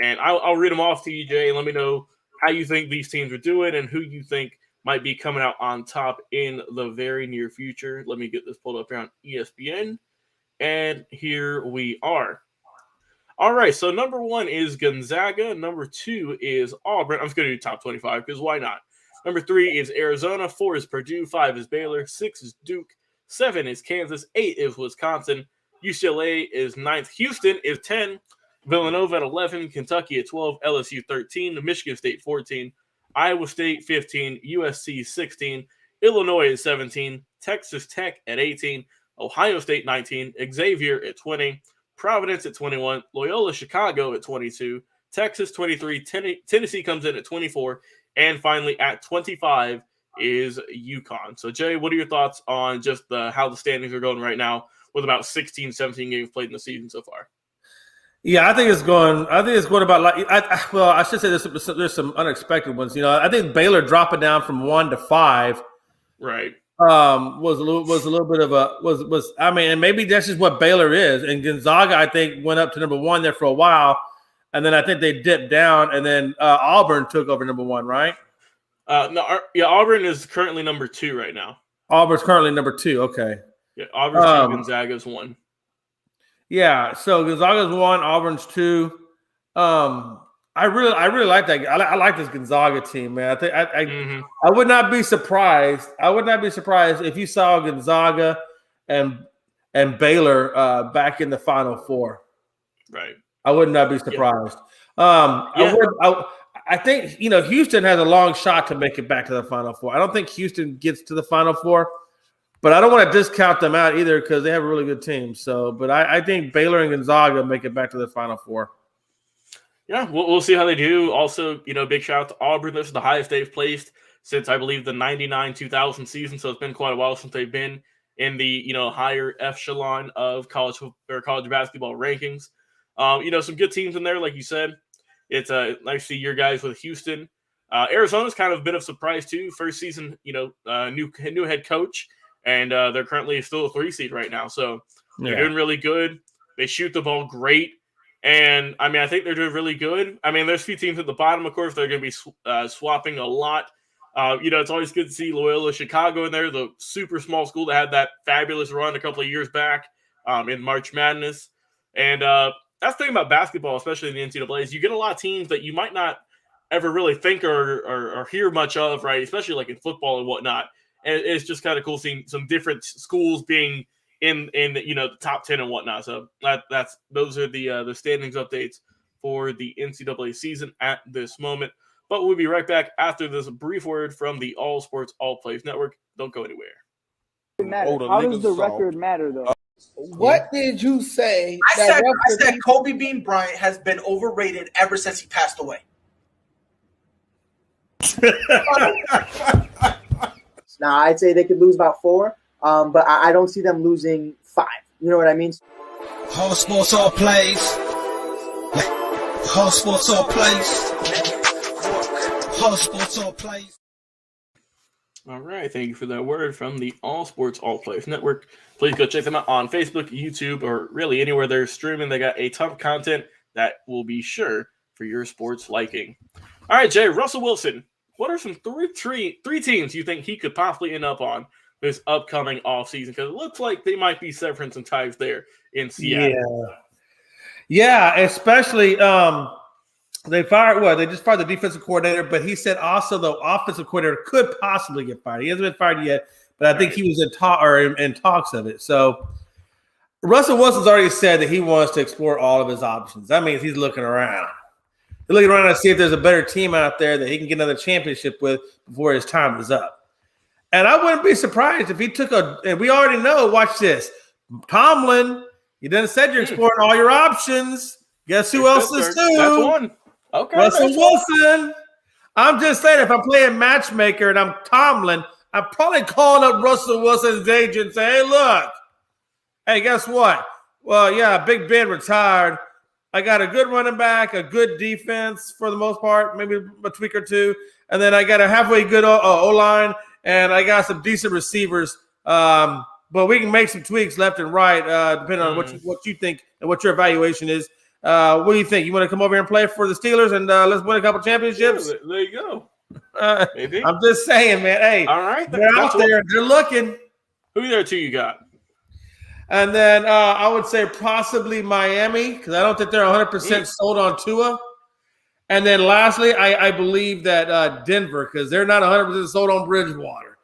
and I'll read them off to you, Jay, and let me know how you think these teams are doing and who you think might be coming out on top in the very near future. Let me get this pulled up here on ESPN, and here we are. All right, so number 1 is Gonzaga. Number 2 is Auburn. I'm just going to do top 25 because why not? Number 3 is Arizona. 4 is Purdue. 5 is Baylor. 6 is Duke. 7 is Kansas. 8 is Wisconsin. UCLA is 9th. Houston is 10. Villanova at 11. Kentucky at 12. LSU 13. Michigan State 14. Iowa State 15. USC 16. Illinois is 17. Texas Tech at 18. Ohio State 19. Xavier at 20. Providence at 21. Loyola Chicago at 22. Texas 23. Tennessee comes in at 24. And finally at 25 is UConn. So, Jay, what are your thoughts on just how the standings are going right now with about 16, 17 games played in the season so far? Yeah, I think it's going about like I should say there's some unexpected ones. I think Baylor dropping down from 1 to 5, right, was a little bit of was I mean, and maybe that's just what Baylor is. And Gonzaga, I think, went up to number 1 there for a while, and then I think they dipped down, and then Auburn took over number 1, right? Auburn is currently number 2 right now. Auburn's currently number 2. Okay. Yeah, Auburn's 2, Gonzaga's 1. Yeah, so Gonzaga's 1, Auburn's 2. I really like that. I like this Gonzaga team, man. I think I would not be surprised. I would not be surprised if you saw Gonzaga and Baylor back in the Final Four. Right. I would not be surprised. I think Houston has a long shot to make it back to the Final Four. I don't think Houston gets to the Final Four, but I don't want to discount them out either because they have a really good team. So, but I think Baylor and Gonzaga make it back to the Final Four. Yeah, we'll see how they do. Also, big shout out to Auburn. This is the highest they've placed since, I believe, the 99-2000 season. So it's been quite a while since they've been in the higher echelon of college basketball rankings. Some good teams in there, like you said. It's nice to see your guys with Houston. Arizona's kind of a bit of a surprise too. First season, new head coach, and they're currently still a 3 seed right now. So they're doing really good. They shoot the ball great, and I mean I think they're doing really good. I mean there's a few teams at the bottom, of course, they're going to be swapping a lot. It's always good to see Loyola Chicago in there, the super small school that had that fabulous run a couple of years back in March Madness, and that's the thing about basketball, especially in the NCAA, is you get a lot of teams that you might not ever really think or hear much of, right? Especially like in football and whatnot. And it's just kind of cool seeing some different schools being, in the top 10 and whatnot. So those are the standings updates for the NCAA season at this moment. But we'll be right back after this brief word from the All Sports All Plays Network. Don't go anywhere. How does the record matter, though? What did you say? I said Kobe Bean Bryant has been overrated ever since he passed away. Now, I'd say they could lose about 4, but I don't see them losing 5. You know what I mean? All sports, all plays. All sports, all plays. All sports, all plays. All right, thank you for that word from the All Sports All Plays Network. Please go check them out on Facebook, YouTube, or really anywhere they're streaming. They got a ton of content that will be sure for your sports liking. All right, Jay, Russell Wilson. What are some three teams you think he could possibly end up on this upcoming offseason? Because it looks like they might be severing some ties there in Seattle. Yeah, especially they just fired the defensive coordinator, but he said also the offensive coordinator could possibly get fired. He hasn't been fired yet, but I think he was in talks of it. So Russell Wilson's already said that he wants to explore all of his options. That means he's looking around. He's looking around to see if there's a better team out there that he can get another championship with before his time is up. And I wouldn't be surprised if he took and we already know, watch this, Tomlin, you done said you're exploring all your options. Guess who else is too? That's one. Okay. Russell Wilson. I'm just saying, if I'm playing matchmaker and I'm Tomlin, I'm probably calling up Russell Wilson's agent and say, hey, look, hey, guess what? Well, yeah, Big Ben retired. I got a good running back, a good defense for the most part, maybe a tweak or two. And then I got a halfway good O-line, and I got some decent receivers. But we can make some tweaks left and right, depending on what you think and what your evaluation is. What do you think? You want to come over here and play for the Steelers and let's win a couple championships? Yeah, there you go. Maybe. I'm just saying, man. Hey, all right, they're out there. They're looking. Who are the other two you got? And then I would say possibly Miami, because I don't think they're 100% sold on Tua. And then lastly, I believe that Denver, because they're not 100% sold on Bridgewater.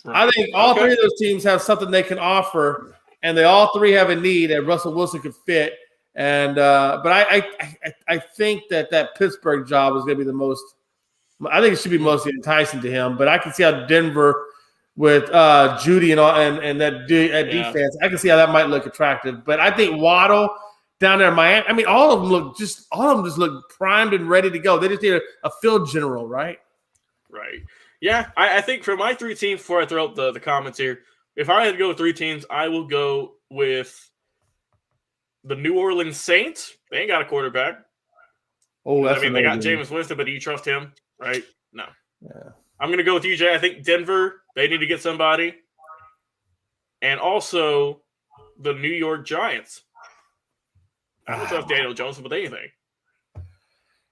Right. I think all three of those teams have something they can offer, and they all three have a need that Russell Wilson could fit. And but I think that Pittsburgh job is going to be the most. I think it should be mostly enticing to him. But I can see how Denver with Judy and that defense, I can see how that might look attractive. But I think Waddle down there in Miami. I mean, all of them just look primed and ready to go. They just need a field general, right? Right. Yeah, I think for my 3 teams, before I throw out the comments here, if I had to go with 3 teams, I will go with the New Orleans Saints. They ain't got a quarterback. Oh, that's they got Jameis Winston, but do you trust him? Right? No. Yeah. I'm going to go with UJ. I think Denver, they need to get somebody. And also the New York Giants. I don't trust Daniel Jones with anything.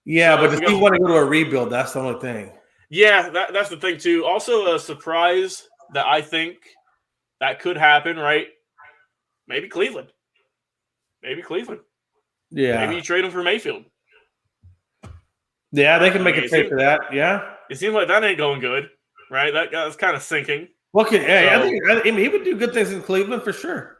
Yeah, but if you want to go to a rebuild, that's the only thing. Yeah, that's the thing, too. Also, a surprise that I think that could happen, right? Maybe Cleveland. Yeah. Maybe you trade him for Mayfield. Yeah, they can make a trade for that. Yeah. It seems like that ain't going good, right? That's kind of sinking. Well, I mean, he would do good things in Cleveland for sure.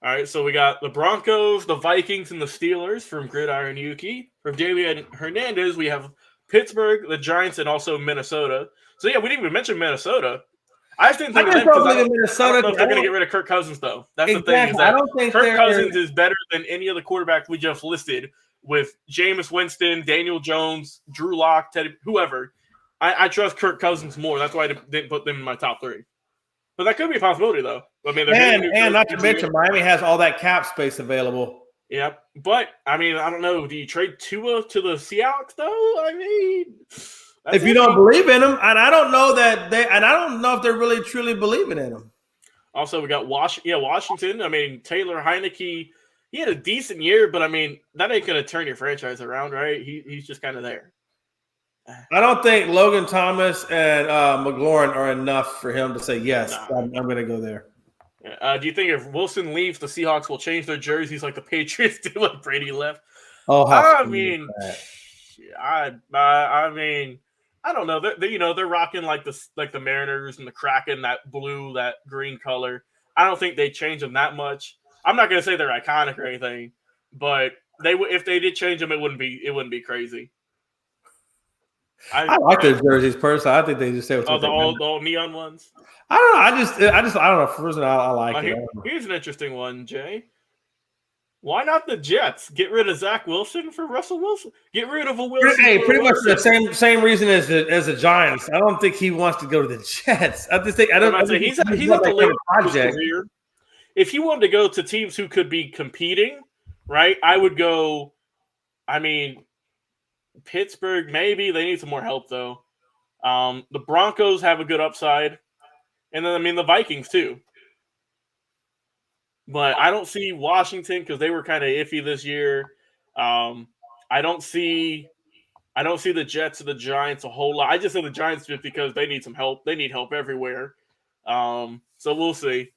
All right, so we got the Broncos, the Vikings, and the Steelers from Gridiron Yuki. From Damian Hernandez, we have Pittsburgh, the Giants, and also Minnesota. So, yeah, we didn't even mention Minnesota. I just didn't think Minnesota. I don't know if they're going to get rid of Kirk Cousins, though. That's the thing. Is that I don't think Kirk Cousins is better than any of the quarterbacks we just listed with Jameis Winston, Daniel Jones, Drew Lock, Teddy, whoever. I trust Kirk Cousins more. That's why I didn't put them in my top 3. But that could be a possibility, though. I mean, and not to mention, Miami has all that cap space available. Yeah, but I mean, I don't know. Do you trade Tua to the Seahawks, though? I mean, if you don't believe in them, and I don't know that I don't know if they're really truly believing in them. Also, we got Washington. I mean, Taylor Heineke. He had a decent year, but I mean, that ain't going to turn your franchise around, right? He's just kind of there. I don't think Logan Thomas and McLaurin are enough for him to say, yes, I'm going to go there. Do you think if Wilson leaves, the Seahawks will change their jerseys like the Patriots did when Brady left? Oh, I mean, I don't know. They're rocking like the Mariners and the Kraken, that blue, that green color. I don't think they change them that much. I'm not going to say they're iconic or anything, but if they did change them, it wouldn't be crazy. I like those jerseys personally. I think they just say the old neon ones. I don't know. I don't know. For reason, I like it. Here's an interesting one, Jay. Why not the Jets? Get rid of Zach Wilson for Russell Wilson. Get rid of a Wilson. Hey, pretty much the same reason as the Giants. I don't think he wants to go to the Jets. I just think he's at the late project. If he wanted to go to teams who could be competing, right? I would go. I mean, Pittsburgh maybe they need some more help though. The Broncos have a good upside, and then the Vikings too. But I don't see Washington because they were kind of iffy this year. I don't see the Jets or the Giants a whole lot. I just say the Giants just because they need some help. They need help everywhere. So we'll see.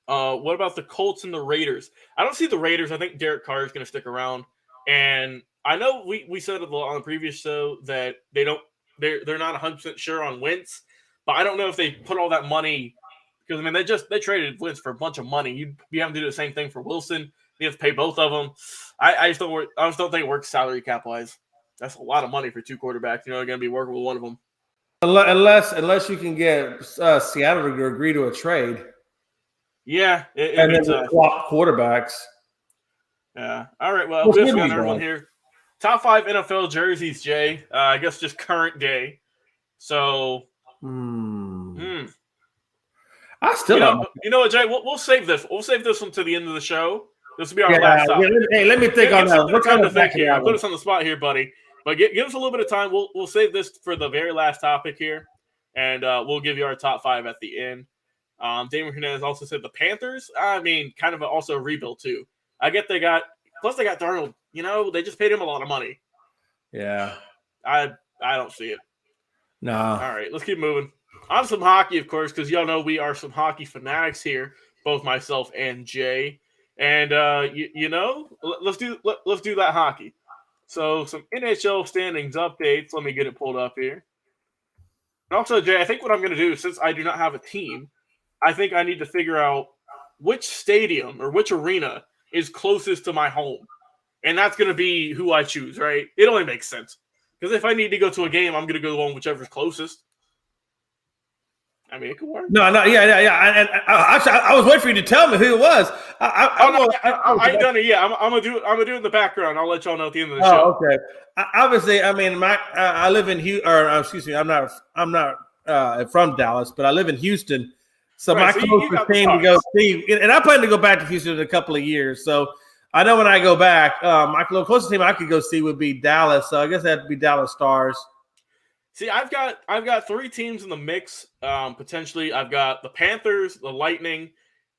What about the Colts and the Raiders? I don't see the Raiders. I think Derek Carr is going to stick around. And I know we said on the previous show that they're not 100% sure on Wentz, but I don't know if they put all that money. Because they traded Wentz for a bunch of money. You'd be having to do the same thing for Wilson. You have to pay both of them. I just don't think it works salary cap wise. That's a lot of money for two quarterbacks. You're going to be working with one of them. Unless you can get Seattle to agree to a trade. Yeah, and then swap quarterbacks. Yeah. All right. Well, we've got everyone here. Top 5 NFL jerseys, Jay. I guess just current day. So. I still don't. You know what, Jay? We'll save this. We'll save this one to the end of the show. This will be our last topic. Hey, let me think on that. What time to think here? I'll put us on the spot here, buddy. But give us a little bit of time. We'll save this for the very last topic here, and we'll give you our top 5 at the end. Damon Hernandez also said the Panthers. I mean, kind of also a rebuild too. I get they got Darnold. They just paid him a lot of money. Yeah, I don't see it. No. All right, let's keep moving. On some hockey, of course, because y'all know we are some hockey fanatics here, both myself and Jay. And let's do that hockey. So some NHL standings updates. Let me get it pulled up here. And also, Jay, I think what I'm going to do, since I do not have a team, I think I need to figure out which stadium or which arena is closest to my home. And that's going to be who I choose, right? It only makes sense. Because if I need to go to a game, I'm going to go to the one whichever's closest. I mean, it could work. Yeah. And I was waiting for you to tell me who it was. I ain't done it yet. I'm gonna do it in the background. I'll let y'all know at the end of the show. Okay. Obviously, I mean, I live in Houston. I'm not from Dallas, but I live in Houston. So my closest team to go see, and I plan to go back to Houston in a couple of years. So I know when I go back, my closest team I could go see would be Dallas. So I guess that'd be Dallas Stars. See, I've got 3 teams in the mix. Potentially, I've got the Panthers, the Lightning,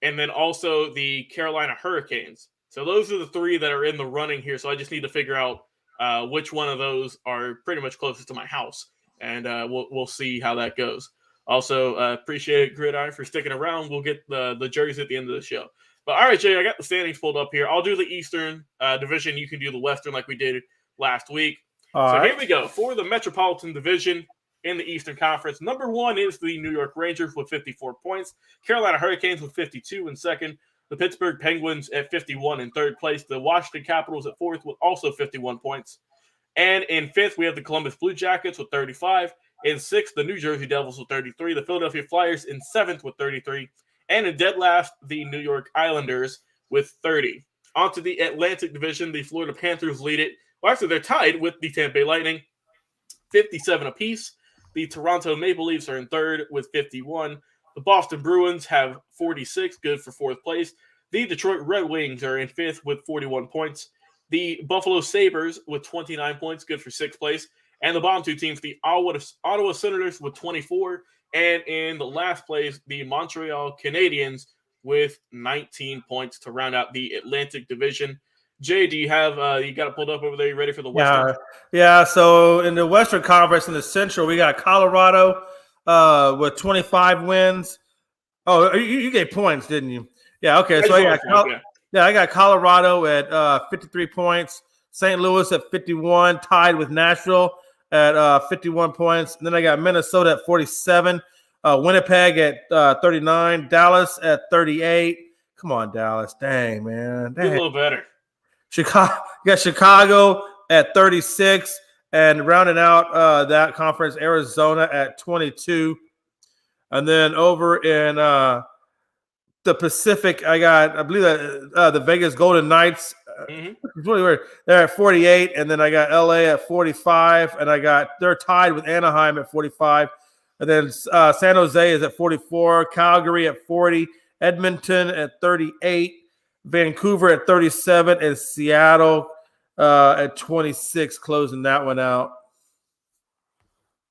and then also the Carolina Hurricanes. So those are the 3 that are in the running here. So I just need to figure out which one of those are pretty much closest to my house, and we'll see how that goes. Also, appreciate Gridiron for sticking around. We'll get the jersey at the end of the show. But all right, Jay, I got the standings pulled up here. I'll do the Eastern Division. You can do the Western like we did last week. Here we go. For the Metropolitan Division in the Eastern Conference, number 1 is the New York Rangers with 54 points. Carolina Hurricanes with 52 in second. The Pittsburgh Penguins at 51 in third place. The Washington Capitals at 4th with also 51 points. And in 5th, we have the Columbus Blue Jackets with 35. In 6th, the New Jersey Devils with 33. The Philadelphia Flyers in 7th with 33. And in dead last, the New York Islanders with 30. On to the Atlantic Division, the Florida Panthers lead it. Well, actually, they're tied with the Tampa Bay Lightning, 57 apiece. The Toronto Maple Leafs are in 3rd with 51. The Boston Bruins have 46, good for 4th place. The Detroit Red Wings are in 5th with 41 points. The Buffalo Sabres with 29 points, good for 6th place. And the bottom 2 teams, the Ottawa Senators with 24. And in the last place, the Montreal Canadiens with 19 points to round out the Atlantic Division. Jay, do you have you got it pulled up over there? You ready for the Western? Yeah. So in the Western Conference, in the Central, we got Colorado with 25 wins. Oh, you gave points, didn't you? Yeah. Okay. So I got Colorado at 53 points. St. Louis at 51, tied with Nashville at 51 points. And then I got Minnesota at 47 Winnipeg at 39. Dallas at 38. Come on, Dallas. Dang, man. Dang. A little better. Chicago at 36. And rounding out that conference, Arizona at 22. And then over in the Pacific, I believe that the Vegas Golden Knights, it's really weird. They're at 48, and then I got LA at 45, and they're tied with Anaheim at 45, and then San Jose is at 44, Calgary at 40, Edmonton at 38, Vancouver at 37, and Seattle at 26, closing that one out.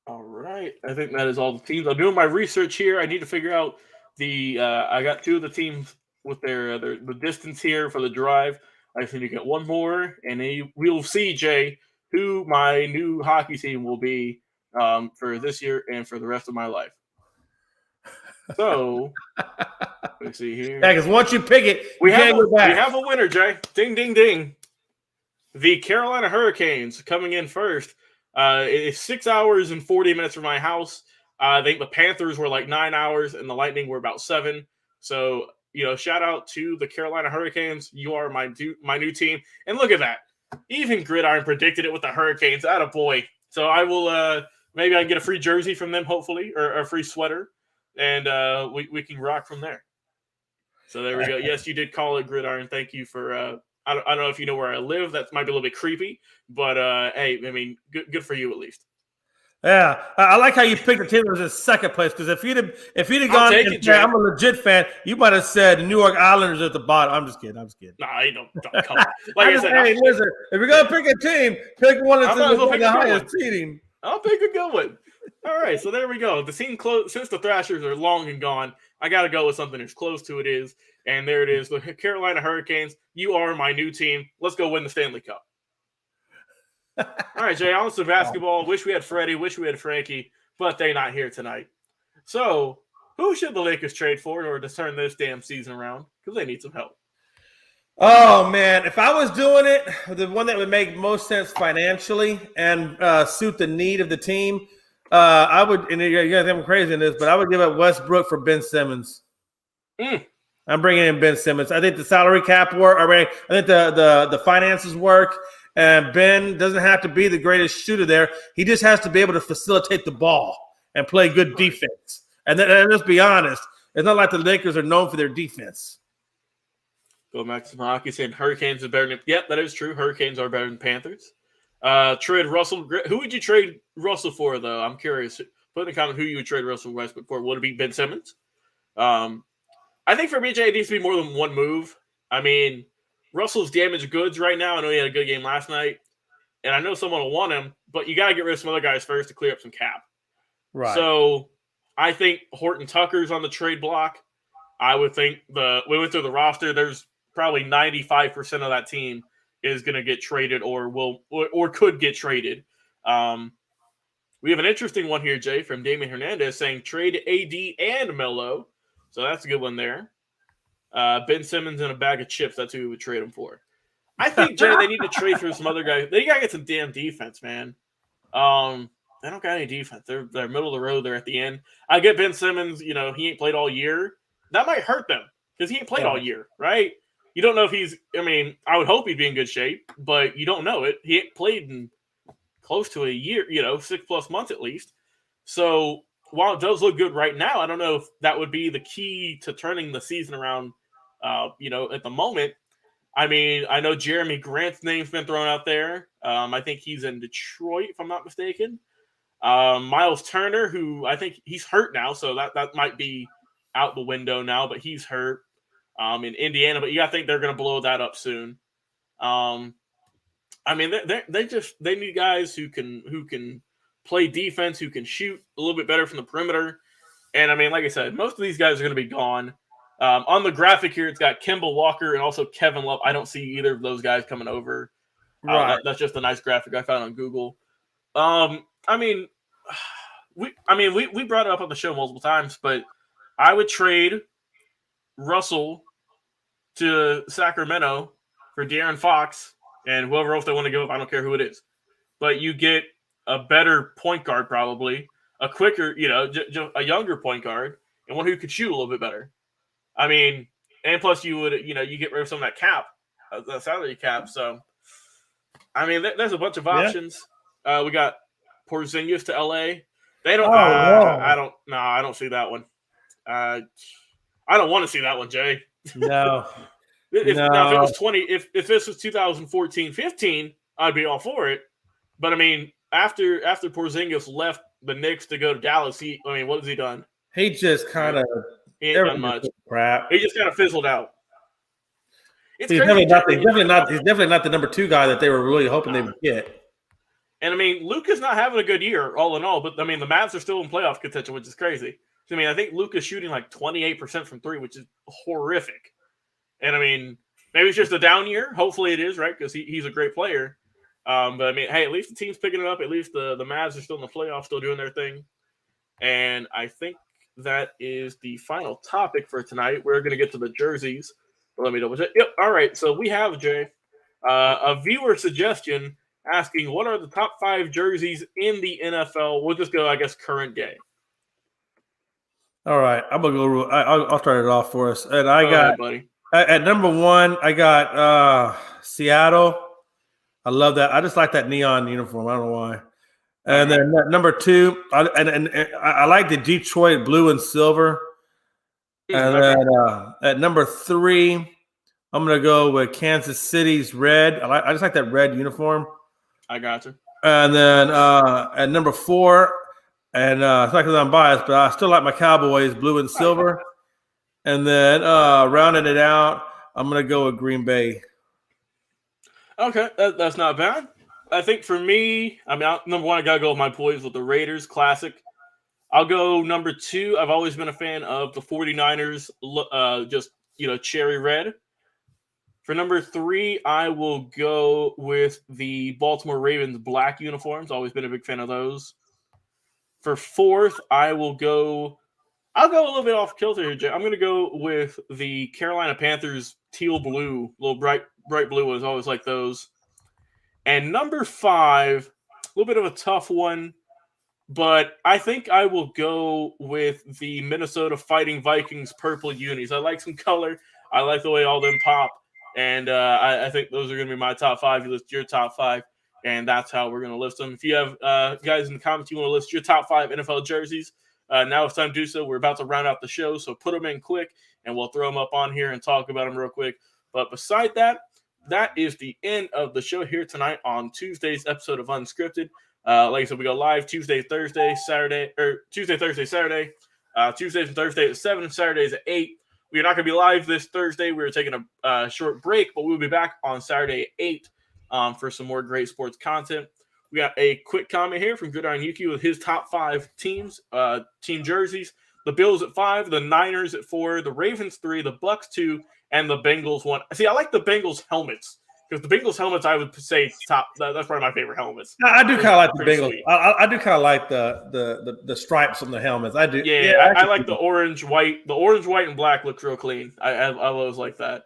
All right, I think that is all the teams. I'm doing my research here. I need to figure out I got two of the teams with the distance here for the drive. I just need to get one more, and then we'll see, Jay, who my new hockey team will be for this year and for the rest of my life. So, let's see here. Yeah, because once you pick it, we have a winner, Jay. Ding, ding, ding. The Carolina Hurricanes coming in first. It's 6 hours and 40 minutes from my house. I think the Panthers were like 9 hours, and the Lightning were about 7. So, shout out to the Carolina Hurricanes. You are my new team. And look at that. Even Gridiron predicted it with the Hurricanes. Attaboy. So I will maybe I can get a free jersey from them, hopefully, or a free sweater. And we can rock from there. So there we go. Yes, you did call it, Gridiron. Thank you for I don't know if you know where I live. That might be a little bit creepy. But, hey, I mean, good for you at least. Yeah, I like how you picked the team that was in second place, because if you'd have gone, I'm a legit fan, you might have said New York Islanders at the bottom. I'm just kidding. Nah, I don't come on. Like I said, listen, if you're gonna pick a team, pick one that's in the highest seeding. I'll pick a good one. All right, so there we go. The team since the Thrashers are long and gone, I got to go with something as close to it is, and there it is. The Carolina Hurricanes. You are my new team. Let's go win the Stanley Cup. All right, Jay, on to basketball. Wish we had Freddie, wish we had Frankie, but they're not here tonight. So, who should the Lakers trade for in order to turn this damn season around? Because they need some help. Oh, man. If I was doing it, the one that would make most sense financially and suit the need of the team, I would, and you guys think I'm crazy in this, but I would give up Westbrook for Ben Simmons. I'm bringing in Ben Simmons. I think the salary cap work. I think the finances work. And Ben doesn't have to be the greatest shooter there. He just has to be able to facilitate the ball and play good defense. And let's be honest, it's not like the Lakers are known for their defense. Go back to hockey saying Hurricanes are better than – yep, that is true. Hurricanes are better than Panthers. Trade Russell – who would you trade Russell for, though? I'm curious. Put in the comment who you would trade Russell Westbrook for. Would it be Ben Simmons? I think for me, Jay, it needs to be more than one move. I mean – Russell's damaged goods right now. I know he had a good game last night, and I know someone will want him, but you got to get rid of some other guys first to clear up some cap. Right. So I think Horton Tucker's on the trade block. I would think we went through the roster. There's probably 95% of that team is going to get traded or could get traded. We have an interesting one here, Jay, from Damian Hernandez saying trade AD and Melo. So that's a good one there. Ben Simmons and a bag of chips. That's who we would trade him for. I think, Jay, they need to trade for some other guys. They got to get some damn defense, man. They don't got any defense. They're middle of the road. They're at the end. I get Ben Simmons. He ain't played all year. That might hurt them because he ain't played all year, right? You don't know if he's – I mean, I would hope he'd be in good shape, but you don't know it. He ain't played in close to a year, 6+ months at least. So – while it does look good right now, I don't know if that would be the key to turning the season around, at the moment. I mean, I know Jeremy Grant's name's been thrown out there. I think he's in Detroit, if I'm not mistaken. Miles Turner, who I think he's hurt now, so that might be out the window now, but he's hurt in Indiana. But you got to think they're going to blow that up soon. I mean, they need guys who can play defense, who can shoot a little bit better from the perimeter. And, I mean, like I said, most of these guys are going to be gone. On the graphic here, it's got Kemba Walker and also Kevin Love. I don't see either of those guys coming over. Right. That's just a nice graphic I found on Google. We brought it up on the show multiple times, but I would trade Russell to Sacramento for De'Aaron Fox and whoever else they want to give up. I don't care who it is. But you get a better point guard probably. a quicker, a younger point guard, and one who could shoot a little bit better. I mean, and plus you would, you get rid of some of that cap, the salary cap. So, I mean, there's a bunch of options. We got Porzingis to LA. They don't. I don't see that one. I don't want to see that one, Jay. No. Now, if this was 2014-15, I'd be all for it. But I mean, after Porzingis left the Knicks to go to Dallas, what has he done? He just kind of ain't done much. Crap. He just kind of fizzled out. He's definitely not the number 2 guy that they were really hoping they would get. And I mean, Luka's not having a good year, all in all. But I mean, the Mavs are still in playoff contention, which is crazy. So, I mean, I think Luka's shooting like 28% from 3, which is horrific. And I mean, maybe it's just a down year. Hopefully, it is, right? Because he's a great player. But I mean, hey, at least the team's picking it up. At least the Mavs are still in the playoffs, still doing their thing. And I think that is the final topic for tonight. We're going to get to the jerseys. Let me double check. Yep. All right. So we have, Jay, a viewer suggestion asking, what are the top 5 jerseys in the NFL? We'll just go, I guess, current day. All right. I'm going to go. I'll start it off for us. And I got, buddy. At number 1, I got Seattle. I love that. I just like that neon uniform. I don't know why. And then number 2, I like the Detroit blue and silver. And then at number 3, I'm going to go with Kansas City's red. I just like that red uniform. I got you. And then at number 4, and it's not because I'm biased, but I still like my Cowboys blue and silver. And then rounding it out, I'm going to go with Green Bay. Okay, that's not bad. I think for me, number 1, I got to go with my boys with the Raiders Classic. I'll go number 2. I've always been a fan of the 49ers, cherry red. For number 3, I will go with the Baltimore Ravens black uniforms. Always been a big fan of those. For 4th, I'll go a little bit off kilter here, Jay. I'm going to go with the Carolina Panthers teal blue, little bright blue ones. Always like those. And number 5, a little bit of a tough one, but I think I will go with the Minnesota Fighting Vikings purple unis. I like some color. I like the way all them pop. And I think those are going to be my top 5. You list your top 5, and that's how we're going to list them. If you have guys in the comments, you want to list your top 5 NFL jerseys, now it's time to do so. We're about to round out the show, so put them in quick, and we'll throw them up on here and talk about them real quick. But beside that, that is the end of the show here tonight on Tuesday's episode of Unscripted. Like I said, we go live Tuesday, Thursday, Saturday. Tuesdays and Thursdays at 7, Saturdays at 8. We are not going to be live this Thursday. We're taking a short break, but we'll be back on Saturday at 8 for some more great sports content. We got a quick comment here from Gridiron Yuki with his top 5 teams, team jerseys. The Bills at 5, the Niners at 4, the Ravens 3, the Bucks 2, and the Bengals 1. See, I like the Bengals helmets because the Bengals helmets, I would say top. That's probably my favorite helmets. I do kind of like the Bengals. I do kind of like the stripes on the helmets. I do. Yeah, I like the orange, white. The orange, white, and black looks real clean. I always like that.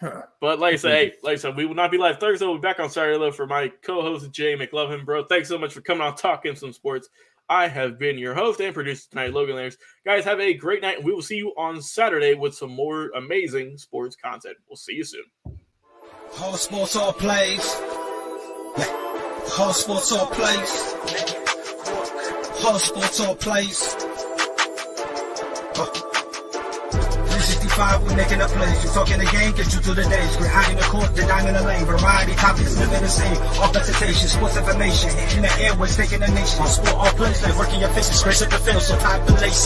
Huh. But like I said, we will not be live Thursday. We'll be back on Saturday though for my co-host Jay McLovin, bro. Thanks so much for coming on talking some sports. I have been your host and producer tonight, Logan Landers. Guys, have a great night, and we will see you on Saturday with some more amazing sports content. We'll see you soon. Whole sports all plays. Whole sports all plays. Whole sports all plays. 365, we're making up plays. You talking the game, get you through the days. We're high in the court, the dime in the lane. Variety topics, living the same. All presentation, sports information. In the airways, taking the nation. Sport all plays, like working your faces, grace at the field, so time to lace.